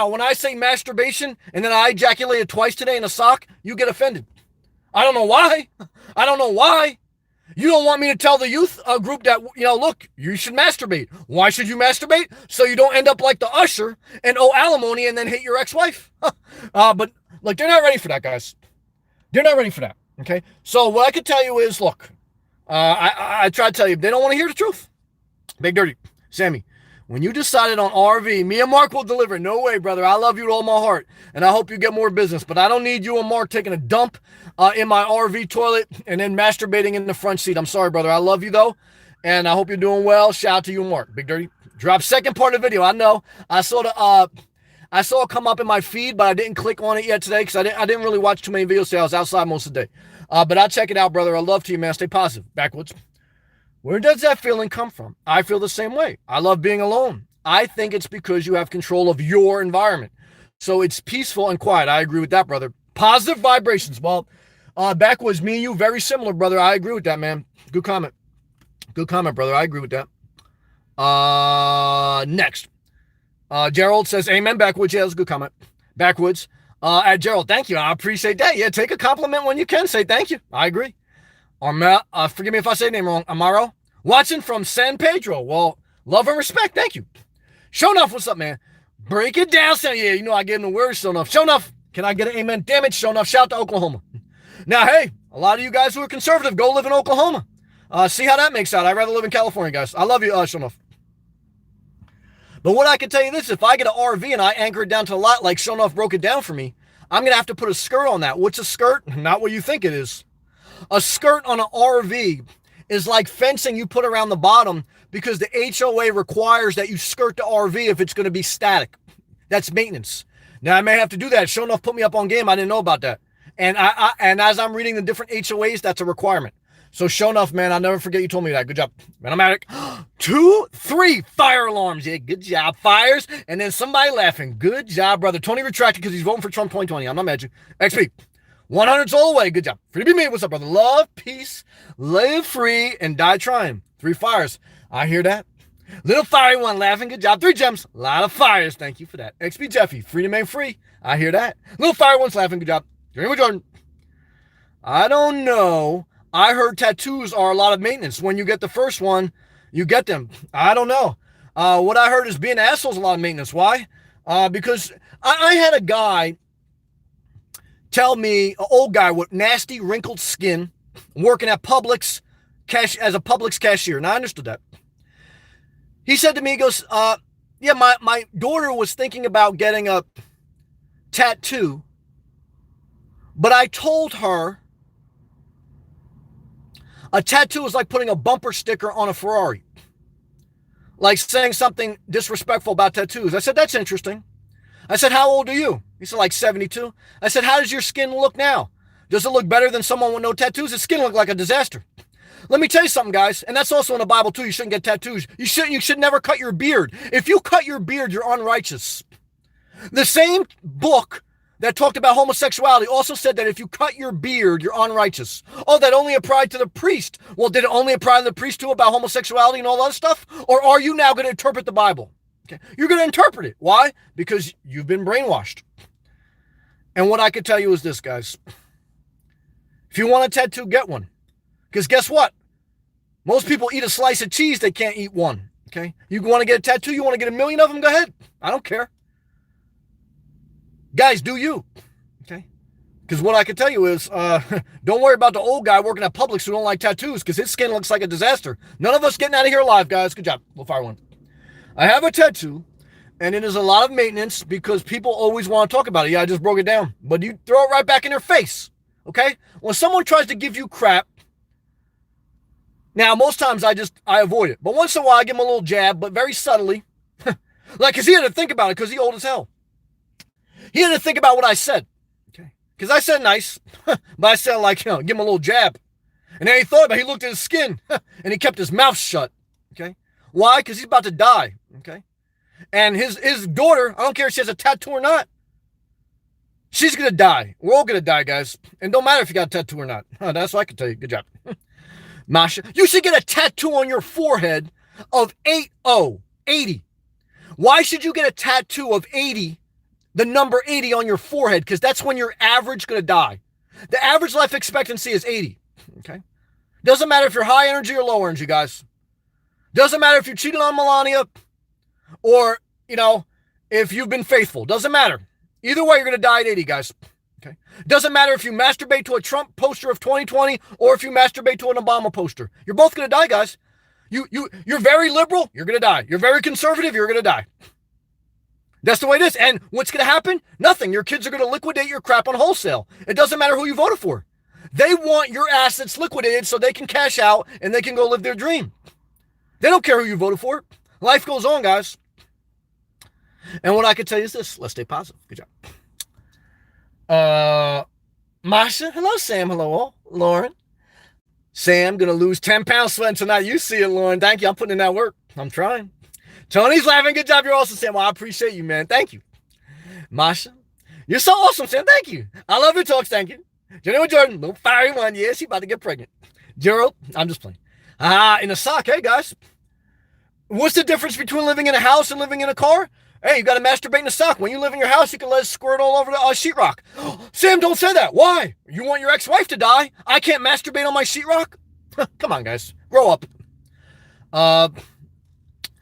Speaker 1: when I say masturbation and then I ejaculated twice today in a sock, you get offended. I don't know why. You don't want me to tell the youth group that, look, you should masturbate. Why should you masturbate? So you don't end up like the usher and owe alimony and then hate your ex-wife. But look, they're not ready for that, guys. They're not ready for that, okay? So what I could tell you is, look, I try to tell you, they don't want to hear the truth. Big Dirty, Sammy, when you decided on RV, me and Mark will deliver. No way, brother. I love you with all my heart, and I hope you get more business. But I don't need you and Mark taking a dump in my RV toilet and then masturbating in the front seat. I'm sorry, brother. I love you, though, and I hope you're doing well. Shout out to you and Mark. Big Dirty. Drop second part of the video. I know. I saw it come up in my feed, but I didn't click on it yet today because I didn't really watch too many videos today. I was outside most of the day. But I'll check it out, brother. I love to you, man. Stay positive. Backwoods. Where does that feeling come from? I feel the same way. I love being alone. I think it's because you have control of your environment. So it's peaceful and quiet. I agree with that, brother. Positive vibrations. Well, Backwoods, me and you, very similar, brother. I agree with that, man. Good comment. Good comment, brother. I agree with that. Next. Gerald says, amen, Backwoods. Yeah, that's a good comment. Backwoods. At Gerald, thank you. I appreciate that. Yeah, take a compliment when you can. Say thank you. I agree. Forgive me if I say the name wrong. Amaro Watson from San Pedro. Well, love and respect. Thank you. Show enough. What's up, man? Break it down. Say, yeah, I gave him the words. Show enough. Can I get an amen? Damn it, show enough. Shout to Oklahoma. Now, hey, a lot of you guys who are conservative, go live in Oklahoma. See how that makes out. I'd rather live in California, guys. I love you, show enough. But what I can tell you this, if I get an RV and I anchor it down to the lot like Shonoff broke it down for me, I'm going to have to put a skirt on that. What's a skirt? Not what you think it is. A skirt on an RV is like fencing you put around the bottom because the HOA requires that you skirt the RV if it's going to be static. That's maintenance. Now, I may have to do that. Shonoff put me up on game. I didn't know about that. And and as I'm reading the different HOAs, that's a requirement. So show enough, man. I'll never forget you told me that. Good job. Man, I'm at it. 2, 3 fire alarms. Yeah, good job. Fires. And then somebody laughing. Good job, brother. Tony retracted because he's voting for Trump 2020. I'm not mad at you. XP. 100's all the way. Good job. Free to be me. What's up, brother? Love, peace, live free, and die trying. 3 fires. I hear that. Little fiery one laughing. Good job. 3 gems. A lot of fires. Thank you for that. XP Jeffy. Free to remain free. I hear that. Little fiery one's laughing. Good job. Dream with Jordan. I don't know. I heard tattoos are a lot of maintenance. When you get the first one, you get them. I don't know. What I heard is being an asshole is a lot of maintenance. Why? Because I had a guy tell me, an old guy with nasty wrinkled skin, working at Publix as a Publix cashier, and I understood that. He said to me, he goes, yeah, my daughter was thinking about getting a tattoo, but I told her a tattoo is like putting a bumper sticker on a Ferrari. Like saying something disrespectful about tattoos. I said, that's interesting. I said, how old are you? He said, like 72. I said, how does your skin look now? Does it look better than someone with no tattoos? His skin looked like a disaster. Let me tell you something, guys, and that's also in the Bible too. You shouldn't get tattoos. You should never cut your beard. If you cut your beard, you're unrighteous. The same book that talked about homosexuality also said that if you cut your beard, you're unrighteous. Oh, that only applied to the priest. Well, did it only apply to the priest too about homosexuality and all that other stuff? Or are you now going to interpret the Bible? Okay, you're going to interpret it. Why? Because you've been brainwashed. And what I can tell you is this, guys. If you want a tattoo, get one. Because guess what? Most people eat a slice of cheese, they can't eat one. Okay? You want to get a tattoo, you want to get 1 million of them, go ahead. I don't care. Guys, do you. Okay? Because what I can tell you is, don't worry about the old guy working at Publix who don't like tattoos because his skin looks like a disaster. None of us getting out of here alive, guys. Good job. We'll fire one. I have a tattoo, and it is a lot of maintenance because people always want to talk about it. Yeah, I just broke it down. But you throw it right back in their face. Okay? When someone tries to give you crap, now, most times I avoid it. But once in a while, I give him a little jab, but very subtly. Like, because he had to think about it because he old as hell. He had to think about what I said. Okay. Because I said nice, but I said like, give him a little jab. And then he thought about it. He looked at his skin, and he kept his mouth shut. Okay. Why? Because he's about to die. Okay. And his daughter, I don't care if she has a tattoo or not, she's going to die. We're all going to die, guys. And don't matter if you got a tattoo or not. That's what I can tell you. Good job. Masha, you should get a tattoo on your forehead of 80. Why should you get a tattoo of 80, the number 80 on your forehead? Because that's when you're average going to die. The average life expectancy is 80. Okay? Doesn't matter if you're high energy or low energy, guys. Doesn't matter if you cheated on Melania or, if you've been faithful. Doesn't matter. Either way, you're going to die at 80, guys. Okay. Doesn't matter if you masturbate to a Trump poster of 2020 or if you masturbate to an Obama poster. You're both going to die, guys. You're very liberal, you're going to die. You're very conservative, you're going to die. That's the way it is. And what's going to happen? Nothing. Your kids are going to liquidate your crap on wholesale. It doesn't matter who you voted for. They want your assets liquidated so they can cash out and they can go live their dream. They don't care who you voted for. Life goes on, guys. And what I can tell you is this. Let's stay positive. Good job. Masha, hello, Sam, hello, all. Lauren. Sam, gonna lose 10 pounds sweating tonight. You see it, Lauren. Thank you. I'm putting in that work. I'm trying. Tony's laughing. Good job. You're awesome, Sam. Well, I appreciate you, man. Thank you. Masha, you're so awesome, Sam. Thank you. I love your talks. Thank you. Jenny with Jordan, little fiery one. Yeah, she about to get pregnant. Gerald, I'm just playing. In a sock. Hey, guys. What's the difference between living in a house and living in a car? Hey, you got to masturbate in a sock. When you live in your house, you can let it squirt all over the sheetrock. Sam, don't say that. Why? You want your ex-wife to die? I can't masturbate on my sheetrock? Come on, guys. Grow up.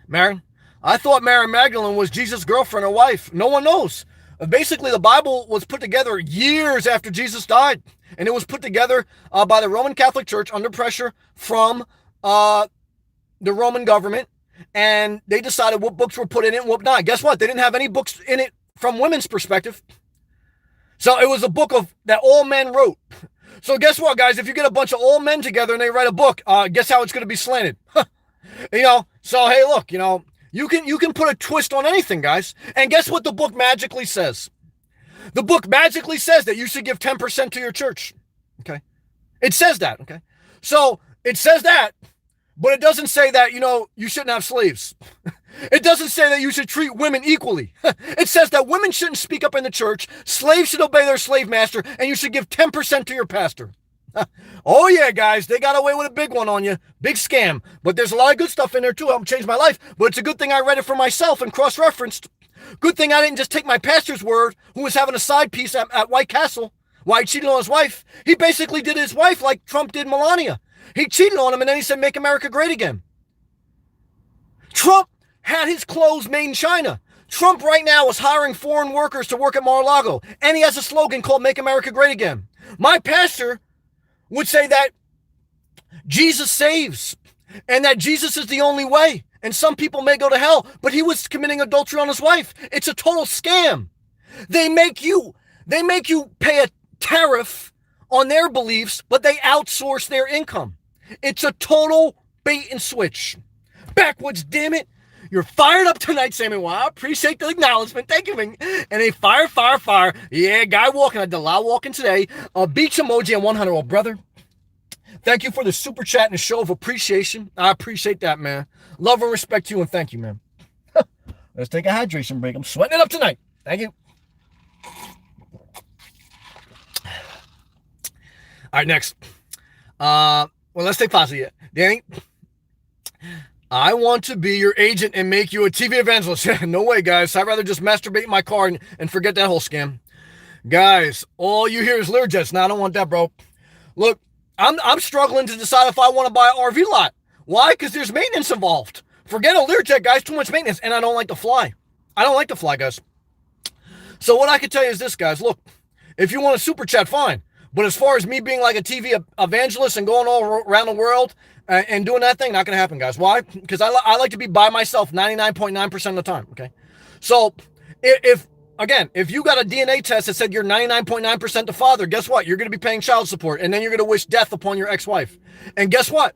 Speaker 1: Mary, I thought Mary Magdalene was Jesus' girlfriend or wife. No one knows. Basically, the Bible was put together years after Jesus died, and it was put together by the Roman Catholic Church under pressure from the Roman government, and they decided what books were put in it and what not. Guess what? They didn't have any books in it from women's perspective. So it was a book that all men wrote. So guess what, guys? If you get a bunch of old men together and they write a book, guess how it's going to be slanted? So hey, look, you can put a twist on anything, guys. And guess what the book magically says? The book magically says that you should give 10% to your church. Okay? It says that, okay? So it says that, but it doesn't say that, you shouldn't have slaves. It doesn't say that you should treat women equally. It says that women shouldn't speak up in the church, slaves should obey their slave master, and you should give 10% to your pastor. Oh yeah, guys, they got away with a big one on you. Big scam. But there's a lot of good stuff in there too. Helped change my life. But it's a good thing I read it for myself and cross-referenced. Good thing I didn't just take my pastor's word, who was having a side piece at White Castle, why he cheated on his wife. He basically did his wife like Trump did Melania. He cheated on him and then he said, make America great again. Trump had his clothes made in China. Trump right now is hiring foreign workers to work at Mar-a-Lago. And he has a slogan called Make America Great Again. My pastor would say that Jesus saves and that Jesus is the only way. And some people may go to hell, but he was committing adultery on his wife. It's a total scam. They make you pay a tariff on their beliefs, but they outsource their income. It's a total bait and switch. Backwoods, damn it. You're fired up tonight, Sammy. Well, I appreciate the acknowledgement. Thank you, man. And a fire. Yeah, guy walking. I did a lot walking today. A beach emoji and 100. Well, brother, thank you for the super chat and a show of appreciation. I appreciate that, man. Love and respect to you, and thank you, man. Let's take a hydration break. I'm sweating it up tonight. Thank you. All right, next. Let's take pause here. Danny, I want to be your agent and make you a TV evangelist. No way, guys. I'd rather just masturbate in my car and forget that whole scam. Guys, all you hear is Learjets. Now, I don't want that, bro. Look, I'm struggling to decide if I want to buy an RV lot. Why? Because there's maintenance involved. Forget a Learjet, guys. Too much maintenance. And I don't like to fly. I don't like to fly, guys. So what I can tell you is this, guys. Look, if you want a super chat, fine. But as far as me being like a TV evangelist and going all around the world and doing that thing, not going to happen, guys. Why? Because I like to be by myself 99.9% of the time, okay? So if you got a DNA test that said you're 99.9% the father, guess what? You're going to be paying child support, and then you're going to wish death upon your ex-wife. And guess what?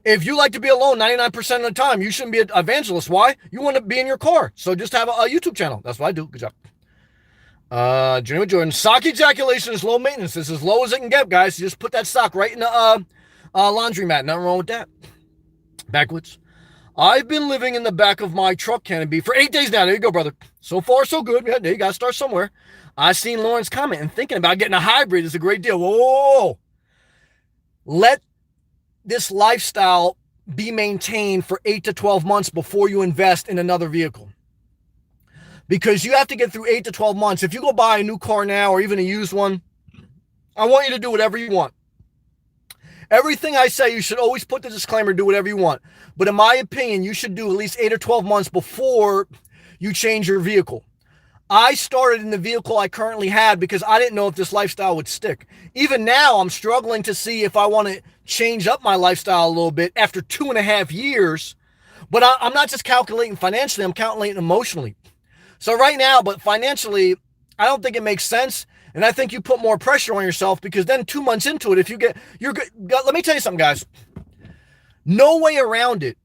Speaker 1: If you like to be alone 99% of the time, you shouldn't be an evangelist. Why? You want to be in your car. So just have a YouTube channel. That's what I do. Good job. Journey with Jordan. Sock ejaculation is low maintenance. It's as low as it can get, guys. You just put that sock right in the laundromat. Nothing wrong with that. Backwards. I've been living in the back of my truck canopy for 8 days now. There you go, brother. So far, so good. Yeah, there you got to start somewhere. I seen Lauren's comment and thinking about getting a hybrid is a great deal. Whoa. Let this lifestyle be maintained for 8 to 12 months before you invest in another vehicle. Because you have to get through 8 to 12 months. If you go buy a new car now or even a used one, I want you to do whatever you want. Everything I say, you should always put the disclaimer, do whatever you want. But in my opinion, you should do at least 8 or 12 months before you change your vehicle. I started in the vehicle I currently had because I didn't know if this lifestyle would stick. Even now, I'm struggling to see if I want to change up my lifestyle a little bit after 2.5 years. But I'm not just calculating financially, I'm calculating emotionally. So right now, but financially, I don't think it makes sense. And I think you put more pressure on yourself because then 2 months into it, if you get, you're good. Let me tell you something, guys. No way around it.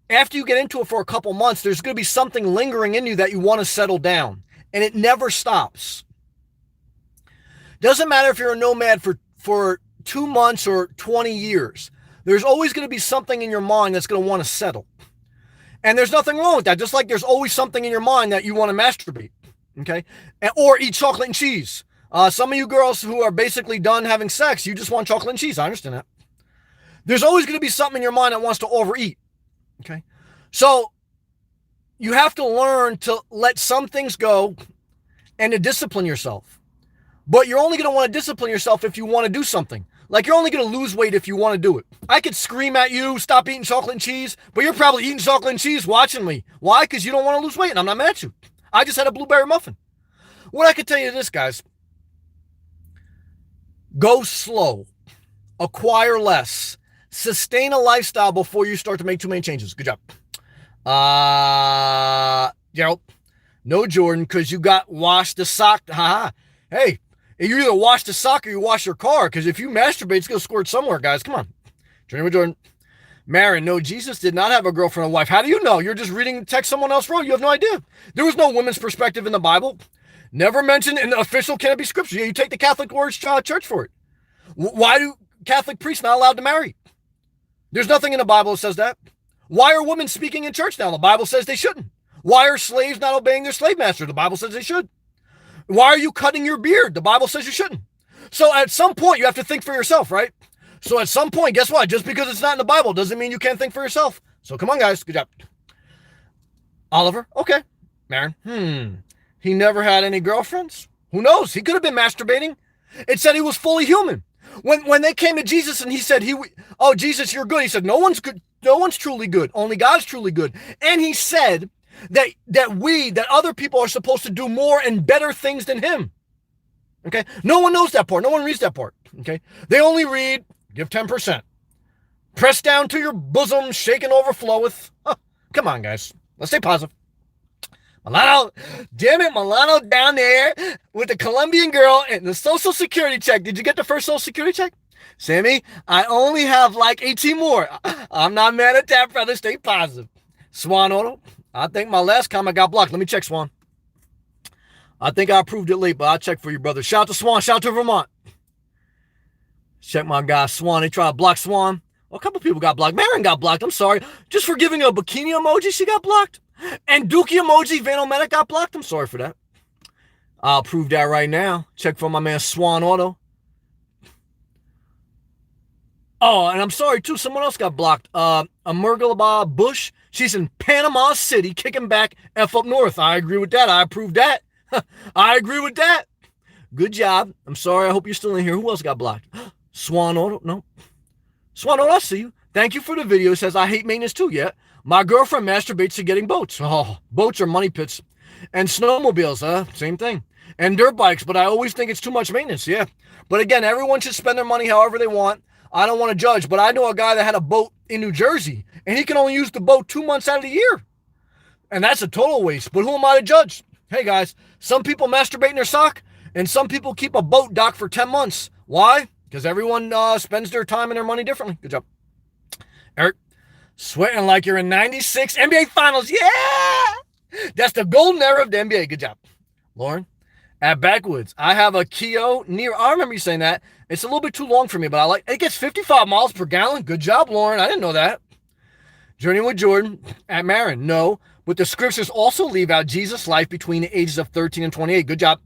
Speaker 1: After you get into it for a couple months, there's going to be something lingering in you that you want to settle down. And it never stops. Doesn't matter if you're a nomad for 2 months or 20 years. There's always going to be something in your mind that's going to want to settle. And there's nothing wrong with that. Just like there's always something in your mind that you want to masturbate, okay? Or eat chocolate and cheese. Some of you girls who are basically done having sex, you just want chocolate and cheese. I understand that. There's always going to be something in your mind that wants to overeat, okay? So you have to learn to let some things go and to discipline yourself. But you're only going to want to discipline yourself if you want to do something. Like, you're only going to lose weight if you want to do it. I could scream at you, stop eating chocolate and cheese, but you're probably eating chocolate and cheese watching me. Why? Because you don't want to lose weight, and I'm not mad at you. I just had a blueberry muffin. What I can tell you is this, guys. Go slow. Acquire less. Sustain a lifestyle before you start to make too many changes. Good job. Gerald. No, Jordan, because you got washed the sock. Haha. Hey, you either wash the sock or you wash your car, because if you masturbate, it's going to squirt somewhere, guys. Come on. Jordan. Marin, no, Jesus did not have a girlfriend or wife. How do you know? You're just reading the text someone else wrote. You have no idea. There was no women's perspective in the Bible. Never mentioned in the official canopy scripture. You take the Catholic Words Church for it. Why do Catholic priests not allowed to marry? There's nothing in the Bible that says that. Why are women speaking in church now? The Bible says they shouldn't. Why are slaves not obeying their slave master? The Bible says they should. Why are you cutting your beard? The Bible says you shouldn't. So at some point, you have to think for yourself, right? So at some point, guess what? Just because it's not in the Bible doesn't mean you can't think for yourself. So come on, guys. Good job. Oliver, okay. Marin, he never had any girlfriends? Who knows? He could have been masturbating. It said he was fully human. When they came to Jesus and he said, oh, Jesus, you're good. He said, no one's good. No one's truly good. Only God's truly good. And he said that other people are supposed to do more and better things than him. Okay? No one knows that part. No one reads that part. Okay? They only read, give 10%. Press down to your bosom, shake and overfloweth. Huh. Come on, guys. Let's stay positive. Milano, damn it, Milano down there with the Colombian girl and the social security check. Did you get the first social security check? Sammy, I only have like 18 more. I'm not mad at that, brother. Stay positive. Swan Auto, I think my last comment got blocked. Let me check, Swan. I think I approved it late, but I'll check for you, brother. Shout out to Swan. Shout out to Vermont. Check my guy, Swan. They tried to block Swan. Well, a couple people got blocked. Marin got blocked. I'm sorry. Just for giving a bikini emoji, she got blocked. And Dookie emoji, Vanomedic got blocked. I'm sorry for that. I'll prove that right now. Check for my man Swan Auto. Oh, and I'm sorry too. Someone else got blocked. Amergalaba Bush. She's in Panama City, kicking back F up north. I agree with that. I approve that. I agree with that. Good job. I'm sorry. I hope you're still in here. Who else got blocked? Swan Auto. No. Swan Auto, I see you. Thank you for the video. It says, I hate maintenance too. Yeah. My girlfriend masturbates to getting boats. Oh, boats are money pits. And snowmobiles, same thing. And dirt bikes, but I always think it's too much maintenance, yeah. But again, everyone should spend their money however they want. I don't want to judge, but I know a guy that had a boat in New Jersey, and he can only use the boat 2 months out of the year. And that's a total waste, but who am I to judge? Hey guys, some people masturbate in their sock, and some people keep a boat dock for 10 months. Why? Because everyone spends their time and their money differently. Good job. Eric. Sweating like you're in 96 NBA Finals. Yeah! That's the golden era of the NBA. Good job. Lauren, at Backwoods, I have a Keo near. I remember you saying that. It's a little bit too long for me, but I like it. Gets 55 miles per gallon. Good job, Lauren. I didn't know that. Journey with Jordan, at Marin. No, but the scriptures also leave out Jesus' life between the ages of 13 and 28. Good job.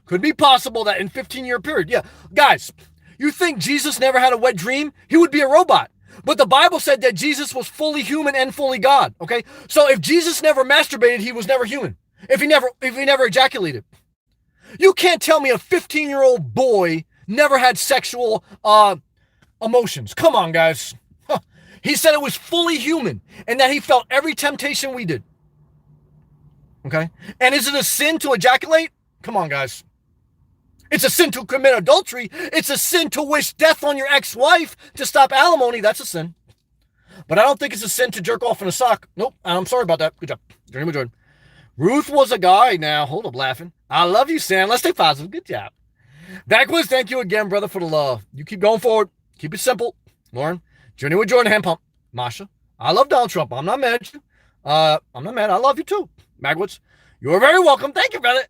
Speaker 1: Could be possible that in 15-year period. Yeah. Guys, you think Jesus never had a wet dream? He would be a robot. But the Bible said that Jesus was fully human and fully God, okay? So if Jesus never masturbated, he was never human. If he never ejaculated. You can't tell me a 15-year-old boy never had sexual emotions. Come on, guys. Huh. He said it was fully human and that he felt every temptation we did. Okay? And is it a sin to ejaculate? Come on, guys. It's a sin to commit adultery. It's a sin to wish death on your ex-wife to stop alimony. That's a sin. But I don't think it's a sin to jerk off in a sock. Nope. I'm sorry about that. Good job. Journey with Jordan. Ruth was a guy. Now, hold up laughing. I love you, Sam. Let's stay positive. Good job. Backwoods, thank you again, brother, for the love. You keep going forward. Keep it simple. Lauren. Journey with Jordan. Hand pump. Masha. I love Donald Trump. I'm not mad at you. I'm not mad. I love you too. Backwoods. You're very welcome. Thank you, brother.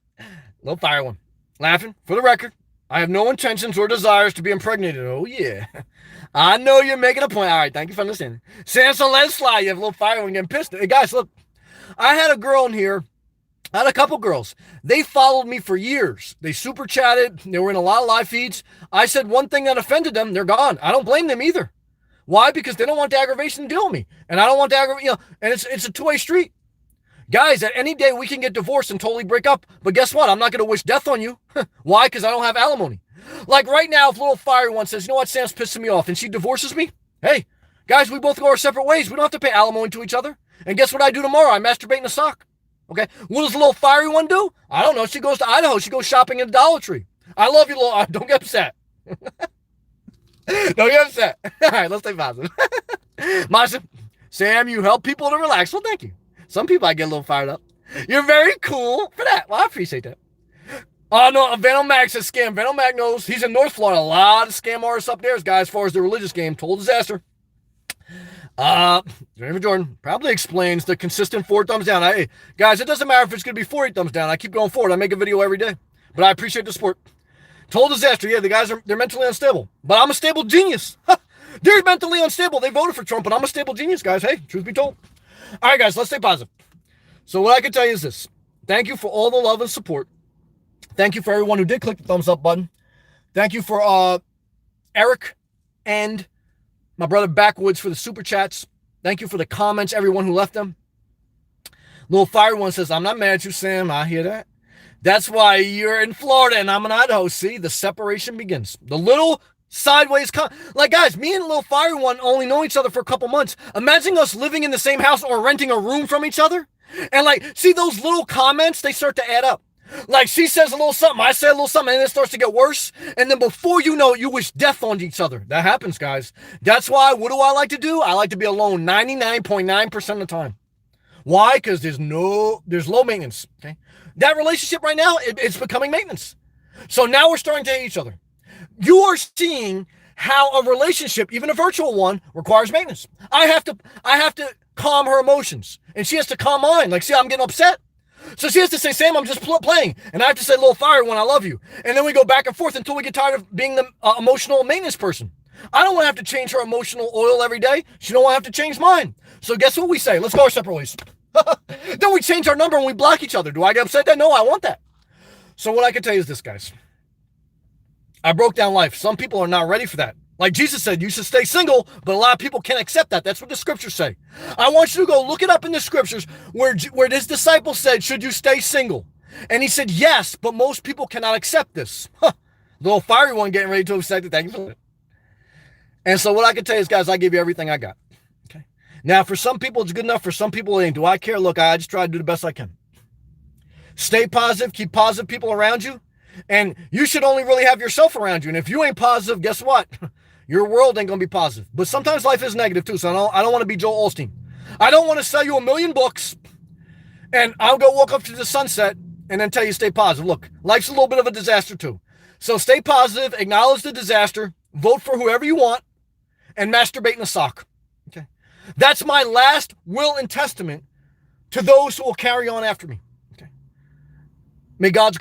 Speaker 1: Little fire one. Laughing, for the record, I have no intentions or desires to be impregnated. Oh, yeah. I know you're making a point. All right, thank you for understanding. Samson, let it slide. You have a little fire when getting pissed. Hey, guys, look. I had a girl in here. I had a couple girls. They followed me for years. They super chatted. They were in a lot of live feeds. I said one thing that offended them. They're gone. I don't blame them either. Why? Because they don't want the aggravation to deal with me. And I don't want the aggravation, and it's a two-way street. Guys, at any day we can get divorced and totally break up. But guess what? I'm not going to wish death on you. Why? Because I don't have alimony. Like right now, if little fiery one says, you know what, Sam's pissing me off, and she divorces me, hey, guys, we both go our separate ways. We don't have to pay alimony to each other. And guess what I do tomorrow? I masturbate in a sock. Okay. What does the little fiery one do? I don't know. She goes to Idaho. She goes shopping at the Dollar Tree. I love you, little. Don't get upset. Don't get upset. All right, let's stay positive. Masha, Sam, you help people to relax. Well, thank you. Some people I get a little fired up. You're very cool for that. Well, I appreciate that. Oh, no, Venom Max says scam. Venom Max knows he's in North Florida. A lot of scam artists up there, guys, as far as the religious game. Total disaster. Jennifer Jordan probably explains the consistent 4 thumbs down. Hey, guys, it doesn't matter if it's going to be 4 thumbs down. I keep going forward. I make a video every day. But I appreciate the support. Total disaster. Yeah, the guys they're mentally unstable. But I'm a stable genius. They're mentally unstable. They voted for Trump, but I'm a stable genius, guys. Hey, truth be told. All right, guys, let's stay positive. So what I can tell you is this. Thank you for all the love and support. Thank you for everyone who did click the thumbs up button. Thank you for Eric and my brother Backwoods for the super chats. Thank you for the comments, everyone who left them. Little Fire One says, I'm not mad at you, Sam. I hear that. That's why you're in Florida and I'm in Idaho. See, the separation begins. The little sideways like, guys, me and Little Fire One only know each other for a couple months. Imagine us living in the same house or renting a room from each other. And like, see those little comments, they start to add up. Like, she says a little something, I say a little something, and it starts to get worse. And then before you know it, you wish death on each other. That happens, guys. That's why, what do I like to do? I like to be alone 99.9% of the time. Why? Because there's low maintenance, okay? That relationship right now, it's becoming maintenance. So now we're starting to hate each other. You are seeing how a relationship, even a virtual one, requires maintenance. I have to calm her emotions, and she has to calm mine. Like, see, I'm getting upset. So she has to say, Sam, I'm just playing. And I have to say, Little Fire One, I love you. And then we go back and forth until we get tired of being the emotional maintenance person. I don't want to have to change her emotional oil every day. She don't want to have to change mine. So guess what we say? Let's go our separate ways. Then we change our number and we block each other. Do I get upset then? No, I want that. So what I can tell you is this, guys. I broke down life. Some people are not ready for that. Like Jesus said, you should stay single, but a lot of people can't accept that. That's what the scriptures say. I want you to go look it up in the scriptures where his disciples said, should you stay single? And he said, yes, but most people cannot accept this. Little Fiery One getting ready to accept it. Thank you for that. And so what I can tell you is, guys, I give you everything I got. Okay. Now, for some people, it's good enough. For some people, it ain't. Do I care? Look, I just try to do the best I can. Stay positive. Keep positive people around you. And you should only really have yourself around you. And if you ain't positive, guess what? Your world ain't going to be positive. But sometimes life is negative too. So I don't want to be Joel Osteen. I don't want to sell you 1,000,000 books and I'll go walk up to the sunset and then tell you stay positive. Look, life's a little bit of a disaster too. So stay positive, acknowledge the disaster, vote for whoever you want, and masturbate in a sock. Okay. That's my last will and testament to those who will carry on after me. Okay. May God's grace